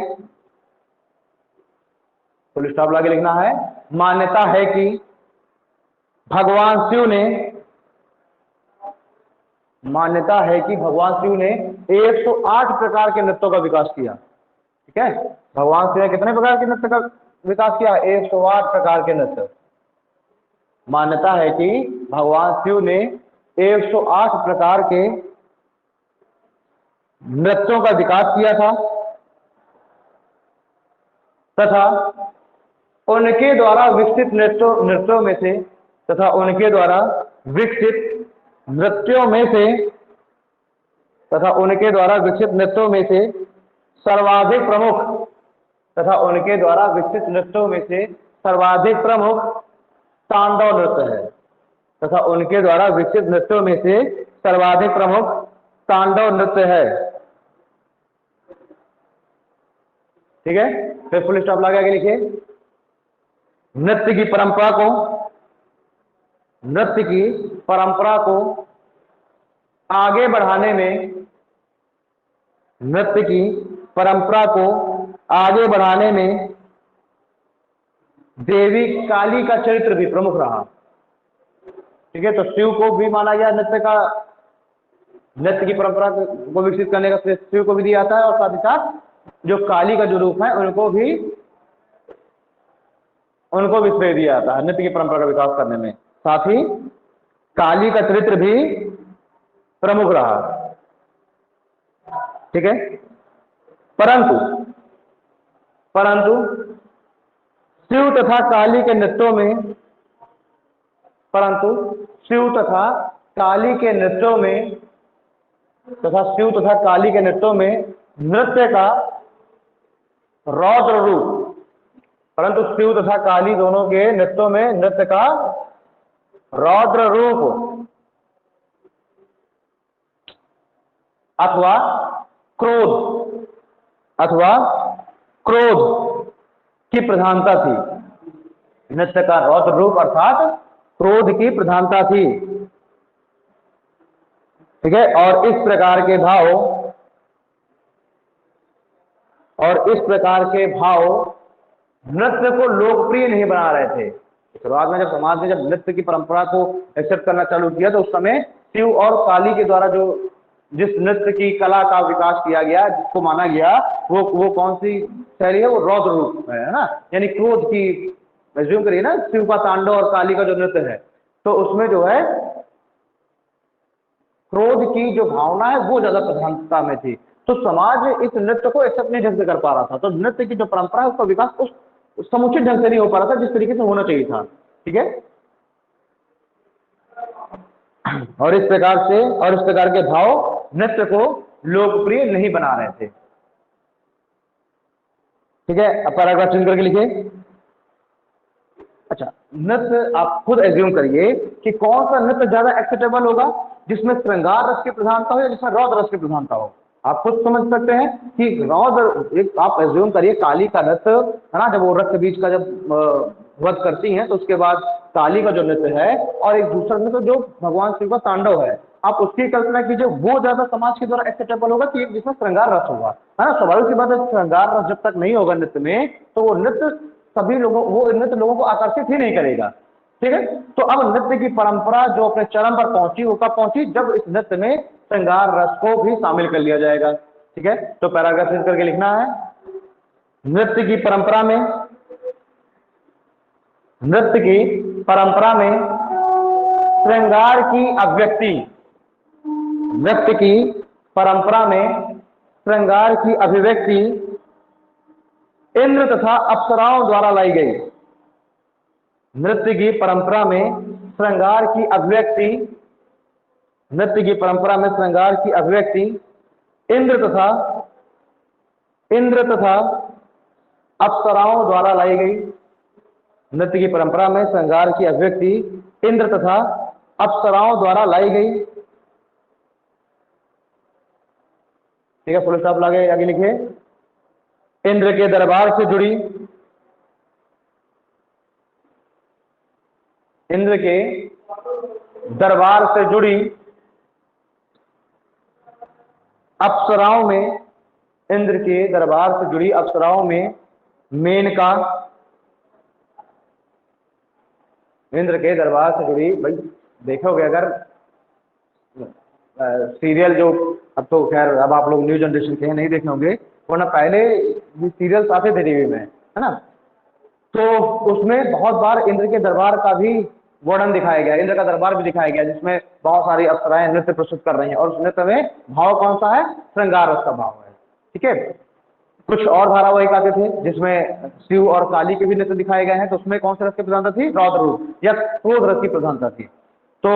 फुल स्टॉप लगा के लिखना है, मान्यता है कि भगवान शिव ने, मान्यता है कि भगवान शिव ने 108 प्रकार के नृत्यों का विकास किया। ठीक है, भगवान शिव ने कितने प्रकार के नृत्य का विकास किया? 108 प्रकार के नृत्य। मान्यता है कि भगवान शिव ने 108 प्रकार के नृत्यों का विकास किया था तथा उनके द्वारा विकसित नृत्यों में से तथा उनके द्वारा विकसित नृत्यों में से तथा उनके द्वारा विकसित नृत्यों में से सर्वाधिक प्रमुख तथा उनके द्वारा विकसित नृत्यों में से सर्वाधिक प्रमुख तांडव नृत्य है तथा उनके द्वारा विकसित नृत्यों में से सर्वाधिक प्रमुख तांडव नृत्य है। ठीक है, फिर फुल स्टॉप लगा के लिखिए। नृत्य की परंपरा को आगे बढ़ाने में नृत्य की परंपरा को आगे बढ़ाने में देवी काली का चरित्र भी प्रमुख रहा। ठीक है, तो शिव को भी माना गया नृत्य की परंपरा को विकसित करने का श्रेय शिव को भी दिया जाता है, और साथ ही साथ जो काली का जो रूप है उनको भी श्रेय दिया जाता है नृत्य की परंपरा का विकास करने में। साथ ही काली का चरित्र भी प्रमुख रहा। ठीक है, परंतु शिव तथा काली के नृत्यों में नृत्य का रौद्र रूप, परंतु शिव तथा काली दोनों के नृत्यों में नृत्य का रौद्र रूप अथवा क्रोध की प्रधानता थी। नृत्य का रौद्र रूप अर्थात क्रोध की प्रधानता थी। ठीक है, और इस प्रकार के भाव नृत्य को लोकप्रिय नहीं बना रहे थे। शुरुआत में जब समाज ने जब नृत्य की परंपरा को एक्सेप्ट करना चालू किया तो उस समय शिव और काली के द्वारा जिस नृत्य की कला का विकास किया गया, जिसको माना गया, वो कौन सी शैली है? वो रौद्र रूप है ना, यानी क्रोध की। एज्यूम करिए ना, शिव का तांडव और काली का जो नृत्य है, तो उसमें जो है क्रोध की जो भावना है वो ज्यादा प्रधानता में थी। तो समाज इस नृत्य को एक्सेप्ट नहीं ढंग से कर पा रहा था, तो नृत्य की जो परंपरा है उसका विकास उस समुचित ढंग से नहीं हो पा रहा था जिस तरीके से होना चाहिए था। ठीक है, और इस प्रकार के भाव नृत्य को लोकप्रिय नहीं बना रहे थे। ठीक है, अब पैराग्राफ चेंज करके लिखिए। अच्छा, नृत्य आप खुद एज्यूम करिए कि कौन सा नृत्य ज्यादा एक्सेप्टेबल होगा, जिसमें श्रृंगार रस की प्रधानता हो या जिसमें रौद्र रस की प्रधानता हो। आप खुद समझ सकते हैं कि रौद्र, आप एज्यूम करिए काली का नृत्य है ना, जब वो रक्त बीज का जब वध करती हैं तो उसके बाद काली का जो नृत्य है और एक दूसरा नृत्य जो भगवान शिव का तांडव है, आप उसकी कल्पना कीजिए, वो ज्यादा समाज के द्वारा एक्सेप्टेबल होगा कि जिसमें श्रृंगार रस होगा, है ना। स्वाभाविक सी बात है, श्रृंगार रस जब तक नहीं होगा नृत्य में तो वो नृत्य लोगों को आकर्षित ही नहीं करेगा। ठीक है, तो अब नृत्य की परंपरा जो अपने चरम पर पहुंची, वो कब पहुंची? जब इस नृत्य में श्रृंगार रस को भी शामिल कर लिया जाएगा। ठीक है, तो पैराग्राफ चेंज करके लिखना है। नृत्य की परंपरा में श्रृंगार की अभिव्यक्ति, नृत्य की परंपरा में श्रृंगार की अभिव्यक्ति इंद्र तथा अप्सराओं द्वारा लाई गई। नृत्य की परंपरा में श्रृंगार की अभिव्यक्ति इंद्र तथा अप्सराओं द्वारा लाई गई। नृत्य की परंपरा में श्रृंगार की अभिव्यक्ति इंद्र तथा अप्सराओं द्वारा लाई गई। ठीक है, फुल स्टॉप लगे, आगे लिखिए। इंद्र के दरबार से जुड़ी अप्सराओं में, इंद्र के दरबार से जुड़ी अप्सराओं में मेनका, इंद्र के दरबार से जुड़ी, भाई देखोगे अगर सीरियल जो, अब तो खैर अब आप लोग न्यू जनरेशन के हैं, नहीं देखे होंगे, वरना पहले सीरियल्स आते थे टीवी में, है ना, तो उसमें बहुत बार इंद्र के दरबार का भी वर्णन दिखाया गया, इंद्र का दरबार भी दिखाया गया, जिसमें बहुत सारी अप्सराएं नृत्य प्रस्तुत कर रही हैं और उस नृत्य में भाव कौन सा है? श्रृंगार रस का भाव है। ठीक है, कुछ और धारावाहिक आते थे जिसमें शिव और काली के भी नृत्य दिखाए गए हैं, तो उसमें कौन से रस की प्रधानता थी? रौद्र रूप या क्रोध रस की प्रधानता थी। तो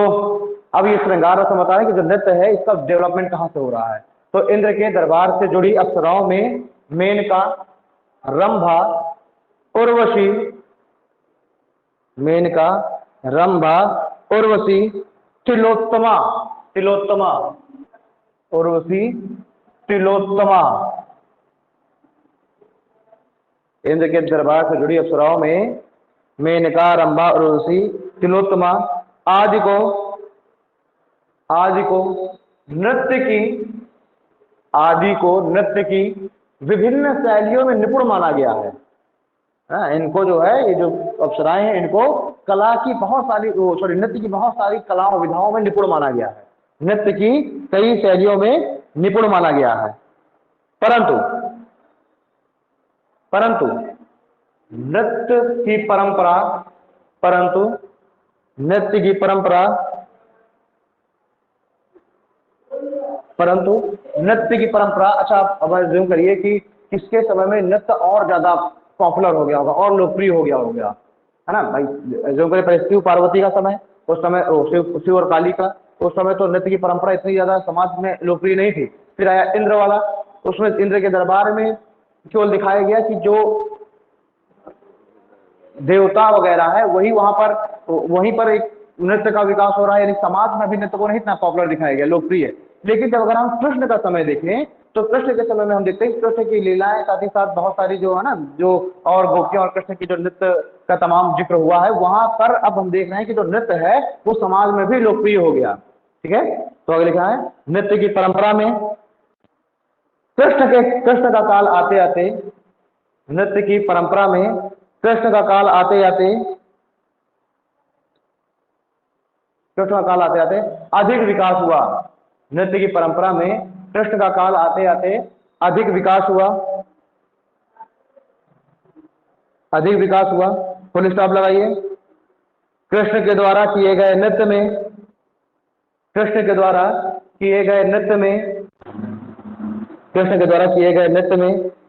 अब ये श्रृंगार रस बता रहे हैं कि जो नृत्य है इसका डेवलपमेंट कहाँ से हो रहा है। तो इंद्र के दरबार से जुड़ी अप्सराओं में मेनका, रंभा, उर्वशी, मेनका, रंभा, उर्वशी, तिलोत्तमा, तिलोत्तमा, उर्वशी, तिलोत्तमा, इंद्र के दरबार से जुड़ी अप्सराओं में मेनका, रंभा, उर्वशी, तिलोत्तमा आदि को नृत्य की विभिन्न शैलियों में निपुण माना गया है। इनको जो है, ये जो अप्सराएं हैं, इनको कला की बहुत सारी नृत्य की बहुत सारी कलाओं विधाओं में निपुण माना गया है। नृत्य की कई शैलियों में निपुण माना गया है। परंतु नृत्य की परंपरा, अच्छा अब ज्यूम करिए कि किसके समय में नृत्य और ज्यादा पॉपुलर हो गया होगा और लोकप्रिय हो गया होगा, है ना भाई? ज्यूम करिए पहले शिव पार्वती का समय, उस समय शिव और काली का, उस समय तो नृत्य की परंपरा इतनी ज्यादा समाज में लोकप्रिय नहीं थी। फिर आया इंद्र वाला, उसमें इंद्र के दरबार में केवल दिखाया गया कि जो देवता वगैरह है वहीं पर एक नृत्य का विकास हो रहा है, यानी समाज में भी नृत्य को नहीं इतना पॉपुलर दिखाया गया, लोकप्रिय। लेकिन जब अगर हम कृष्ण का समय देखें तो कृष्ण के समय में हम देखते हैं कृष्ण की लीलाएं, साथ ही साथ बहुत सारी जो है ना, जो और गोपियों और कृष्ण की जो नृत्य का तमाम जिक्र हुआ है, वहां पर अब हम देख रहे हैं कि जो नृत्य है वो समाज में भी लोकप्रिय हो गया। ठीक है, तो आगे लिखा है नृत्य की परंपरा में कृष्ण का काल आते आते, नृत्य की परंपरा में कृष्ण का काल आते आते अधिक विकास हुआ। नृत्य की परंपरा में कृष्ण का काल आते आते अधिक विकास हुआ। फुल स्टॉप लगाइए। कृष्ण के द्वारा किए गए नृत्य में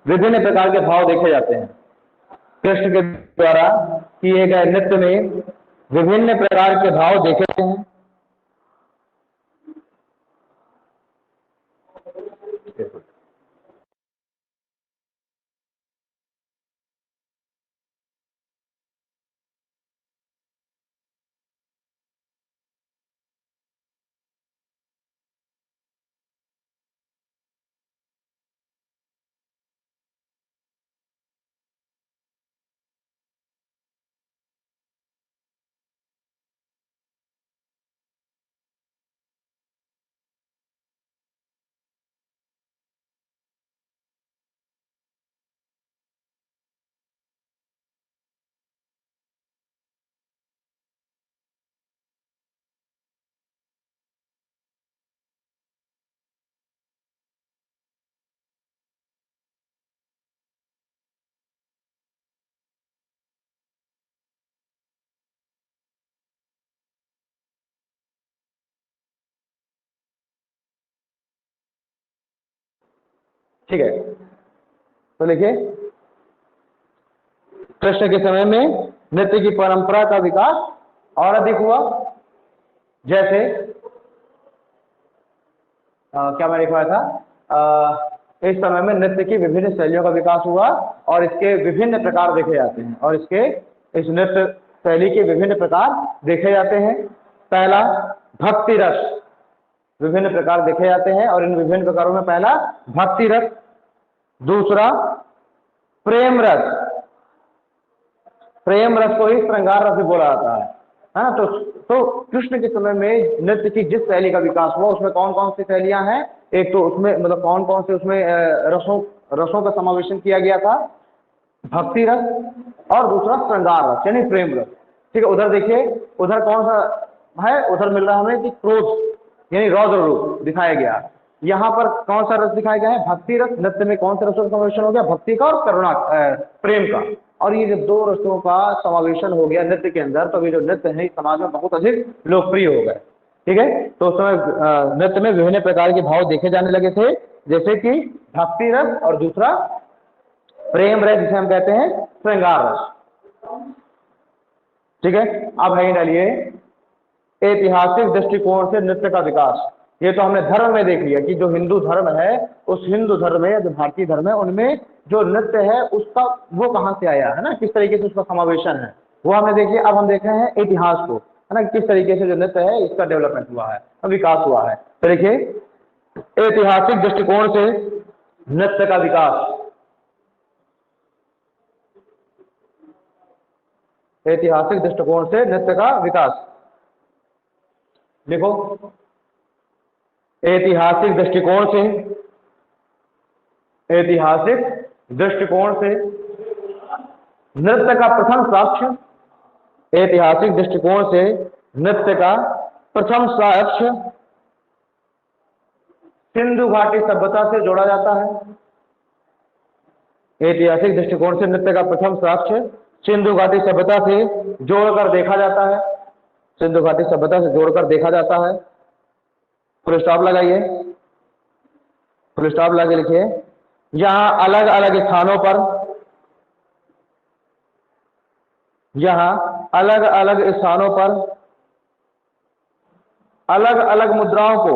विभिन्न प्रकार के भाव देखे जाते हैं। कृष्ण के द्वारा किए गए नृत्य में विभिन्न प्रकार के भाव देखे जाते हैं। ठीक है, तो देखिए कृष्ण के समय में नृत्य की परंपरा का विकास और अधिक हुआ। जैसे क्या मैं लिखवाया था, इस समय में नृत्य की विभिन्न शैलियों का विकास हुआ और इसके विभिन्न प्रकार देखे जाते हैं, इस नृत्य शैली के विभिन्न प्रकार देखे जाते हैं। पहला भक्ति रस, विभिन्न प्रकार देखे जाते हैं और इन विभिन्न प्रकारों में पहला भक्ति रस, दूसरा प्रेम रस को ही श्रृंगार रस भी बोला जाता है ना। तो कृष्ण के समय में नृत्य की जिस शैली का विकास हुआ उसमें कौन कौन सी शैलियां हैं, एक तो उसमें मतलब कौन कौन से उसमें रसों का समावेशन किया गया था, भक्ति रस और दूसरा श्रृंगार रस यानी प्रेम रस। ठीक है, उधर देखिए, उधर कौन सा है, उधर मिल रहा है हमें कि क्रोध यानी रौद्र रूप दिखाया गया। यहाँ पर कौन सा रस दिखाया गया है, भक्ति रस। नृत्य में कौन से रसों का समावेशन हो गया, भक्ति का और करुणा प्रेम का। और ये जब दो रसों का समावेशन हो गया नृत्य के अंदर, तो ये जो नृत्य है समाज में बहुत अधिक लोकप्रिय हो गए। ठीक है, तो उस समय नृत्य में विभिन्न प्रकार के भाव देखे जाने लगे थे, जैसे कि भक्ति रस और दूसरा प्रेम रस जिसे हम कहते हैं श्रृंगार रस। ठीक है, अब है डालिए ऐतिहासिक दृष्टिकोण से नृत्य का विकास। ये तो हमने धर्म में देख लिया कि जो हिंदू धर्म है, उस हिंदू धर्म में, जो भारतीय धर्म है, उनमें जो नृत्य है उसका वो कहां से आया है ना, किस तरीके से उसका समावेशन है, वो हमने देख लिया। अब हम देख रहे हैं इतिहास को, है ना, किस तरीके से जो नृत्य है इसका डेवलपमेंट हुआ है, विकास हुआ है। तो देखिए ऐतिहासिक दृष्टिकोण से नृत्य का विकास, ऐतिहासिक दृष्टिकोण से नृत्य का विकास। देखो ऐतिहासिक दृष्टिकोण से, ऐतिहासिक दृष्टिकोण से नृत्य का प्रथम साक्ष्य, ऐतिहासिक दृष्टिकोण से नृत्य का प्रथम साक्ष्य सिंधु घाटी सभ्यता से जोड़ा जाता है। ऐतिहासिक दृष्टिकोण से नृत्य का प्रथम साक्ष्य सिंधु घाटी सभ्यता से जोड़कर देखा जाता है, सिंधु घाटी सभ्यता से जोड़कर देखा जाता है। फुल स्टॉप लगाइए, फुल स्टॉप लगा लिखिए, यहां अलग अलग स्थानों पर, यहां अलग अलग स्थानों पर अलग अलग मुद्राओं को,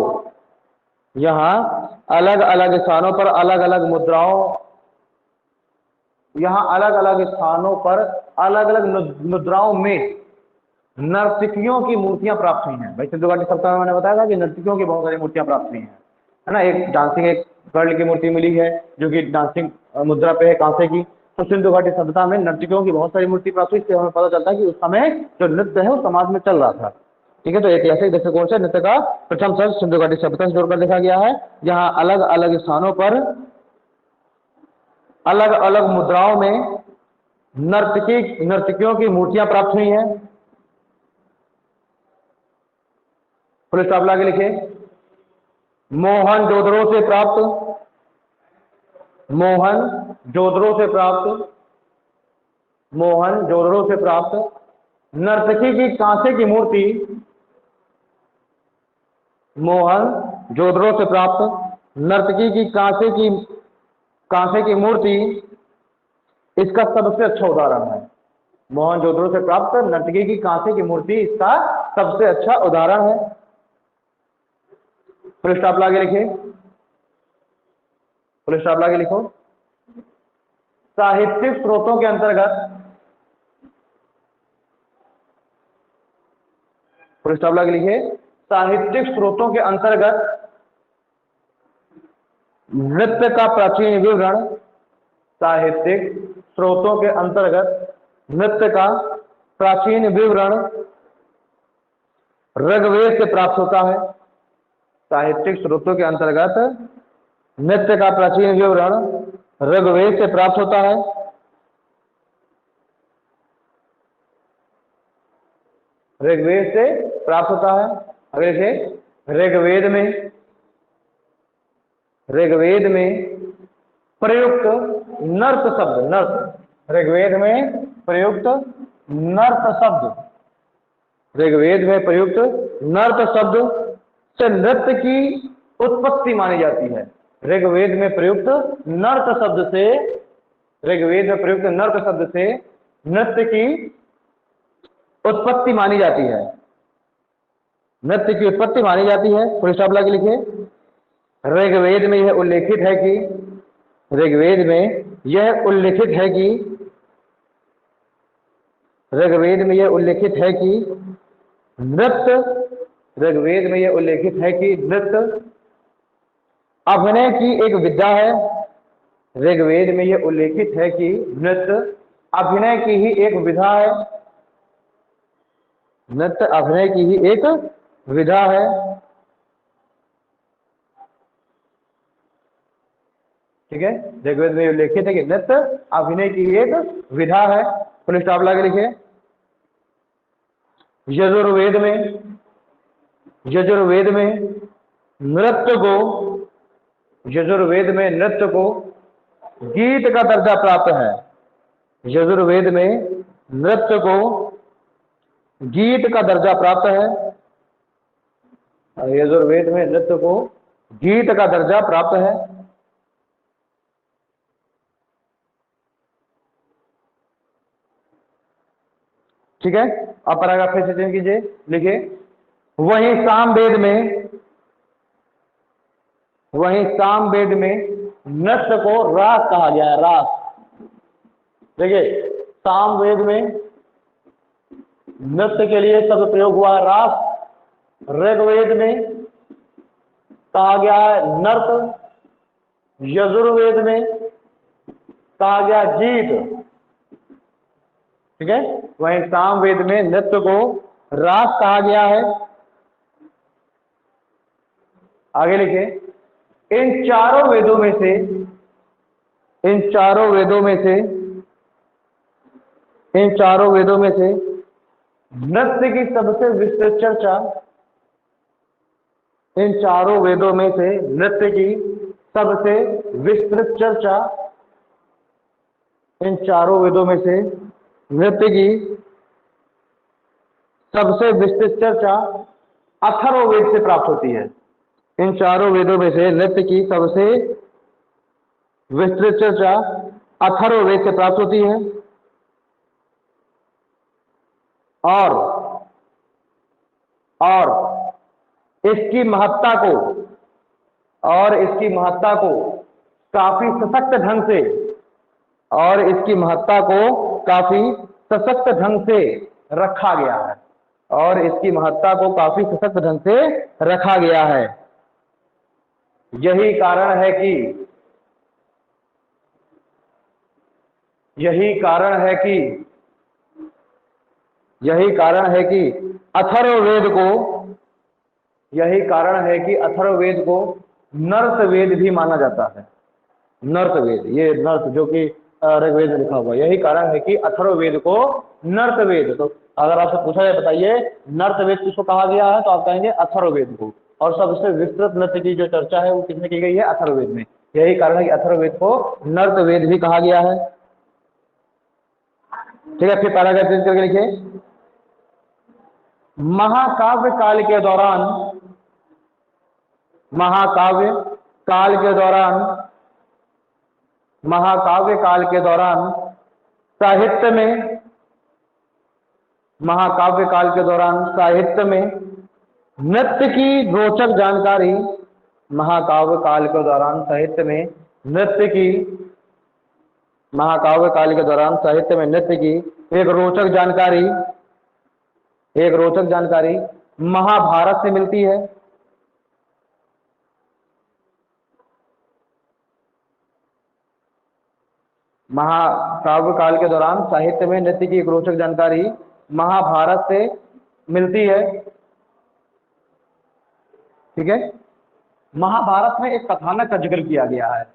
यहां अलग अलग स्थानों पर अलग अलग मुद्राओं, यहां अलग अलग स्थानों पर अलग अलग मुद्राओं में नर्तकियों की मूर्तियां प्राप्त हुई हैं। भाई सिंधु घाटी सभ्यता में मैंने बताया था कि नर्तकियों की बहुत सारी मूर्तियां प्राप्त हुई हैं, है ना। एक डांसिंग, एक गर्ल की मूर्ति मिली है जो कि डांसिंग मुद्रा पे है, कांसे की। तो सिंधु घाटी सभ्यता में नर्तकियों की बहुत सारी मूर्ति प्राप्त हुई, इससे हमें पता चलता है कि उस समय जो नृत्य है वो समाज में चल रहा था। ठीक है, तो ऐतिहासिक दृष्टिकोण से नृत्य का प्रथम शब्द सिंधु घाटी सभ्यता से जोड़कर देखा गया है। यहाँ अलग अलग स्थानों पर अलग अलग मुद्राओं में नर्तकियों की मूर्तियां प्राप्त हुई हैं। पुलिस स्टॉप लगा के लिखे, मोहनजोदड़ो से प्राप्त, मोहनजोदड़ो से प्राप्त, मोहनजोदड़ो से प्राप्त नर्तकी की कांसे की मूर्ति, मोहनजोदड़ो से प्राप्त नर्तकी की कांसे की मूर्ति इसका सबसे अच्छा उदाहरण है। मोहनजोदड़ो से प्राप्त नर्तकी की कांसे की मूर्ति इसका सबसे अच्छा उदाहरण है। फुल स्टॉप लगा के लिखिए, फुल स्टॉप लगा के लिखो, साहित्यिक स्रोतों के अंतर्गत, फुल स्टॉप लगा के लिखिए, साहित्यिक स्रोतों के अंतर्गत नृत्य का प्राचीन विवरण, साहित्यिक स्रोतों के अंतर्गत नृत्य का प्राचीन विवरण ऋग्वेद से प्राप्त होता है। साहित्यिक स्रोतों के अंतर्गत नृत्य का प्राचीन विवरण ऋग्वेद से प्राप्त होता है। ऋग्वेद से प्राप्त होता है। अगले से ऋग्वेद में प्रयुक्त नर्त शब्द, नर्त, ऋग्वेद में प्रयुक्त नर्त शब्द, ऋग्वेद में प्रयुक्त नर्त शब्द से नृत्य की उत्पत्ति मानी जाती है। ऋग्वेद में प्रयुक्त नर्त शब्द से, ऋग्वेद में प्रयुक्त नर्त शब्द से नृत्य की उत्पत्ति मानी जाती है, नृत्य की उत्पत्ति मानी जाती है। फुल स्टॉप लगा के लिखिए, ऋग्वेद में यह उल्लेखित है कि, ऋग्वेद में यह उल्लेखित है कि, ऋग्वेद में यह उल्लेखित है कि नृत्य, ऋग्वेद में यह उल्लेखित है कि नृत्य अभिनय की एक विद्या है। ऋग्वेद में यह उल्लेखित है कि नृत्य अभिनय की ही एक विधा है, नृत्य अभिनय की ही एक विधा है। ठीक है, ऋग्वेद में उल्लेखित है कि नृत्य अभिनय की एक विधा है। फुल स्टॉप लगा के लिखिए, यजुर्वेद में, यजुर्वेद में नृत्य को, यजुर्वेद में नृत्य को गीत का दर्जा प्राप्त है। यजुर्वेद में नृत्य को गीत का दर्जा प्राप्त है। यजुर्वेद में नृत्य को गीत का दर्जा प्राप्त है। ठीक है, अब पैराग्राफ फिर से चेंज कीजिए, लिखिए वहीं सामवेद में नृत्य को रास कहा गया है, रास। देखिए सामवेद में नृत्य के लिए शब्द प्रयोग हुआ है रास। ऋग्वेद में कहा गया है नर्त। यजुर्वेद में कहा गया जीत। ठीक है, वहीं सामवेद में नृत्य को रास कहा गया है। आगे लिखे इन चारों वेदों में से नृत्य की सबसे विस्तृत चर्चा इन चारों वेदों में से नृत्य की सबसे विस्तृत चर्चा इन चारों वेदों में से नृत्य की सबसे विस्तृत चर्चा अथर्ववेद से प्राप्त होती है। इन चारों वेदों में से नृत्य की सबसे विस्तृत चर्चा अथर्ववेद से प्राप्त होती है और इसकी महत्ता को काफी सशक्त ढंग से रखा गया है। यही कारण है कि अथर्ववेद को नर्तवेद भी माना जाता है। नर्तवेद, ये नर्त जो कि ऋग्वेद में लिखा हुआ, यही कारण है कि अथर्ववेद को नर्तवेद। तो अगर आपसे पूछा जाए बताइए नर्तवेद किसको कहा गया है, तो आप कहेंगे अथर्ववेद को। और सबसे विस्तृत नृत्य की जो चर्चा है वो किसमें की गई है, अथर्ववेद में। यही कारण है कि अथर्ववेद को नर्तवेद भी कहा गया है। ठीक है, फिर पैराग्राफ चेंज करके लिखिए महाकाव्य काल के दौरान साहित्य में नृत्य की रोचक जानकारी एक रोचक जानकारी महाभारत से मिलती है। महाकाव्य काल के दौरान साहित्य में नृत्य की एक रोचक जानकारी महाभारत से मिलती है। ठीक है, महाभारत में एक कथानक का जिक्र किया गया है,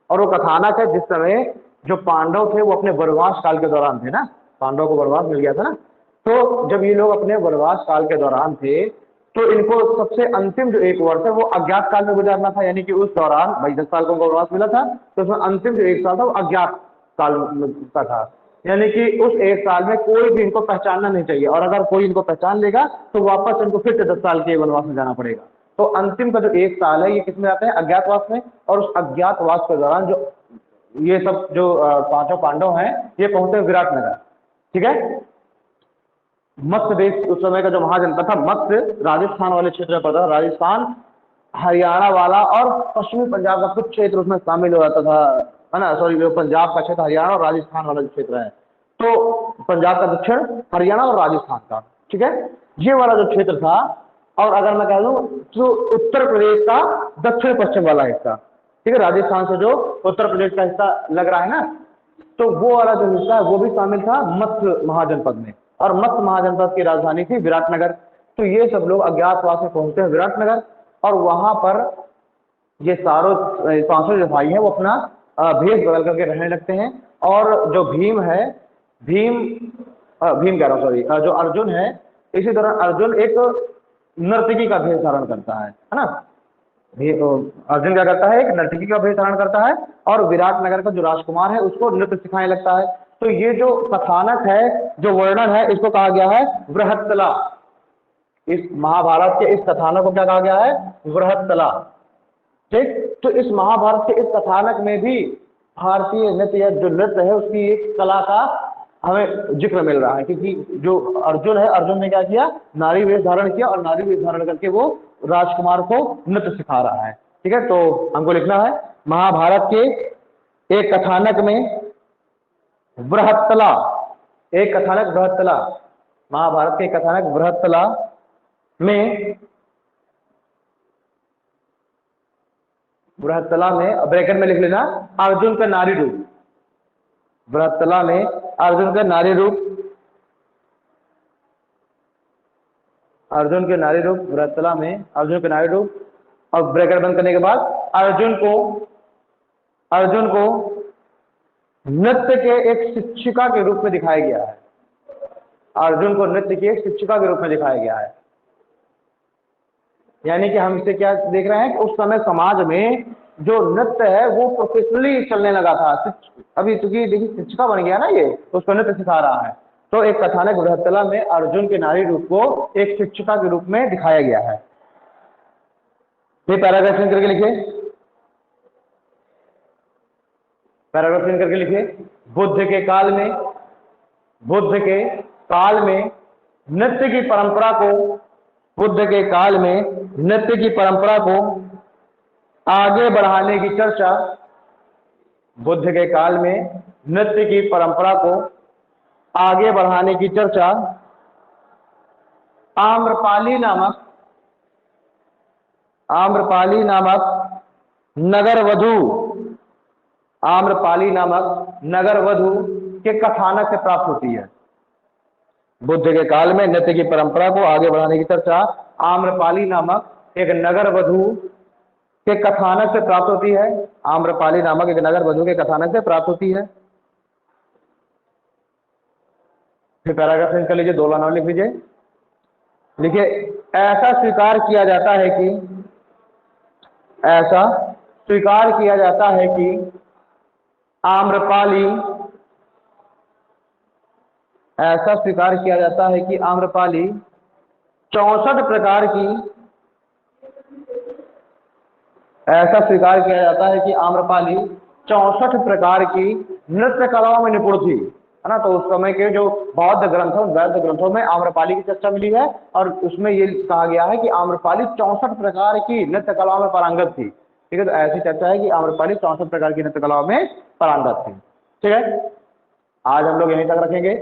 और वो कथानक है जिस समय जो पांडव थे वो अपने वनवास काल के दौरान थे ना, पांडव को वनवास मिल गया था ना, तो जब ये लोग अपने वनवास काल के दौरान थे तो इनको सबसे अंतिम जो एक वर्ष है वो अज्ञात काल में गुजारना था। यानी कि उस दौरान भाई 10 साल को वनवास मिला था, तो उसमें अंतिम जो एक साल था वो अज्ञात काल का था। यानी कि उस एक साल में कोई भी इनको पहचानना नहीं चाहिए, और अगर कोई इनको पहचान लेगा तो वापस इनको फिर से 10 साल के वनवास में जाना पड़ेगा। तो अंतिम का जो एक साल है ये किसमें आते हैं, अज्ञातवास में। और उस अज्ञातवास के दौरान जो ये सब जो पांचों पांडव हैं ये पहुंचे विराटनगर। ठीक है, मत्स्य देश उस समय का जो महाजनपद था, मत्स्य राजस्थान वाले क्षेत्र में पड़ता था। राजस्थान, हरियाणा वाला और पश्चिमी पंजाब का कुछ क्षेत्र उसमें शामिल हो जाता था, है ना। सॉरी, जो पंजाब का क्षेत्र, हरियाणा और राजस्थान वाला जो क्षेत्र है, तो पंजाब का दक्षिण, हरियाणा और राजस्थान का, ठीक है, ये वाला जो क्षेत्र था। और अगर मैं कह दूं तो उत्तर प्रदेश का दक्षिण पश्चिम वाला हिस्सा, ठीक है, राजस्थान से जो उत्तर प्रदेश का हिस्सा लग रहा है ना, तो वो वाला जो हिस्सा है वो भी शामिल था मत्स्य महाजनपद में। और मत्स्य महाजनपद की राजधानी थी विराटनगर। तो ये सब लोग अज्ञातवास में पहुंचते हैं विराटनगर, और वहां पर ये पांचों जो भाई हैं वो अपना भेष बदल करके रहने लगते हैं। और जो भीम कह रहा हूं, सॉरी, जो अर्जुन है, इसी तरह अर्जुन एक नर्तकी का भेष धारण करता है ना। अर्जुन क्या करता है, एक नर्तकी का भेष धारण करता है, और विराटनगर का जो राजकुमार है उसको नृत्य सिखाने लगता है। तो ये जो कथानक है, जो वर्णन है, इसको कहा गया है बृहत्तला। इस महाभारत के इस कथानक को क्या कहा गया है, बृहत्तला। ठीक, तो इस महाभारत के इस कथानक में भी भारतीय नृत्य, जो नृत्य है, उसकी एक कला का हमें जिक्र मिल रहा है, क्योंकि जो अर्जुन है, अर्जुन ने क्या किया, नारी वेश धारण किया और नारी वेश धारण करके वो राजकुमार को नृत्य सिखा रहा है। ठीक है, तो हमको लिखना है महाभारत के एक कथानक में बृहत्तला, एक कथानक बृहत्तला, महाभारत के कथानक बृहत्तला में, बृहत्तला में ब्रैकेट में लिख लेना अर्जुन का नारी रूप, बृहत्तला में अर्जुन का नारी रूप, अर्जुन के नारी रूप, बृहत्तला में अर्जुन के नारी रूप, और ब्रैकेट बंद करने के बाद अर्जुन को नृत्य के एक शिक्षिका के रूप में दिखाया गया है, अर्जुन को नृत्य की एक शिक्षिका के रूप में दिखाया गया है। यानी कि हम इसे क्या देख रहे हैं कि उस समय समाज में जो नृत्य है वो प्रोफेशनली चलने लगा था, अभी चूंकि देखिए शिक्षिका बन गया ना ये, तो उसको नृत्य सिखा रहा है। तो एक कथानक बृहत्तला में अर्जुन के नारी रूप को एक शिक्षिका के रूप में दिखाया गया है। ये पैराग्राफ चेंज करके लिखिए, पैराग्राफ चेंज करके लिखिए, बुद्ध के काल में नृत्य की परंपरा को, बुद्ध के काल में नृत्य की परंपरा को आगे बढ़ाने की चर्चा, बुद्ध के काल में नृत्य की परंपरा को आगे बढ़ाने की चर्चा आम्रपाली नामक नगर वधु के कथानक से प्राप्त होती है। बुद्ध के काल में नृत्य की परंपरा को आगे बढ़ाने की चर्चा आम्रपाली नामक एक नगर वधु के कथानक से प्राप्त होती है, आम्रपाली नामक एक नगर वधु के कथानक से प्राप्त होती है। फिर पैराग्राफ चेंज कर लीजिए, 2 लाइन लिख लीजिए, लिखिए ऐसा स्वीकार किया जाता है कि, ऐसा स्वीकार किया जाता है कि आम्रपाली, ऐसा स्वीकार किया जाता है कि आम्रपाली 64 प्रकार की, ऐसा स्वीकार किया जाता है कि आम्रपाली 64 प्रकार की नृत्य कलाओं में निपुण थी, है ना। तो उस समय के जो बौद्ध ग्रंथों में आम्रपाली की चर्चा मिली है और उसमें ये कहा गया है कि आम्रपाली 64 प्रकार की नृत्य कलाओं में पारंगत थी। ठीक है, तो ऐसी चर्चा है कि आम्रपाली 64 प्रकार की नृत्य कलाओं में पारंगत थी। ठीक है, आज हम लोग यहीं तक रखेंगे।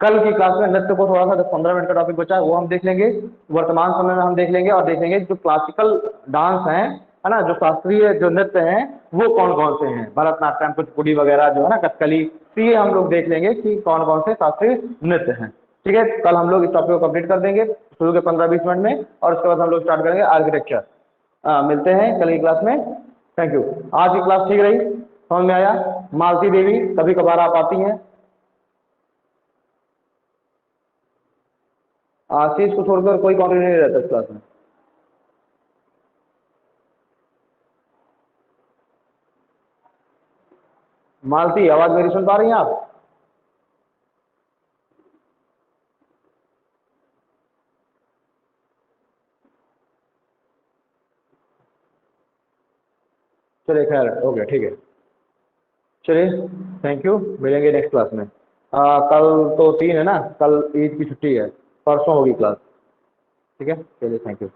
कल की क्लास में नृत्य को थोड़ा सा 10-15 मिनट का टॉपिक बचा है, वो हम देख लेंगे, वर्तमान समय में हम देख लेंगे, और देखेंगे जो क्लासिकल डांस हैं, है ना, जो शास्त्रीय जो नृत्य हैं वो कौन कौन से हैं, भरतनाट्यम, कुचिपुड़ी वगैरह जो है ना, कथकली, तो ये हम लोग देख लेंगे कि कौन कौन से शास्त्रीय नृत्य हैं। ठीक है, कल हम लोग इस टॉपिक को कंप्लीट कर देंगे शुरू के 15-20 मिनट में, और उसके बाद हम लोग स्टार्ट करेंगे आर्किटेक्चर। मिलते हैं कल की क्लास में। Thank you. आज की क्लास ठीक रही, समझ में आया? मालती देवी कभी कभार आप आती हैं, आशीष को छोड़कर कोई कंटिन्यू नहीं रहता इस क्लास में। मालती, आवाज मेरी सुन पा रही हैं आप? चलिए खैर, ओके, ठीक है, चलिए थैंक यू, मिलेंगे नेक्स्ट क्लास में। कल तो 3 है ना, कल ईद की छुट्टी है, परसों होगी क्लास। ठीक है, चलिए थैंक यू।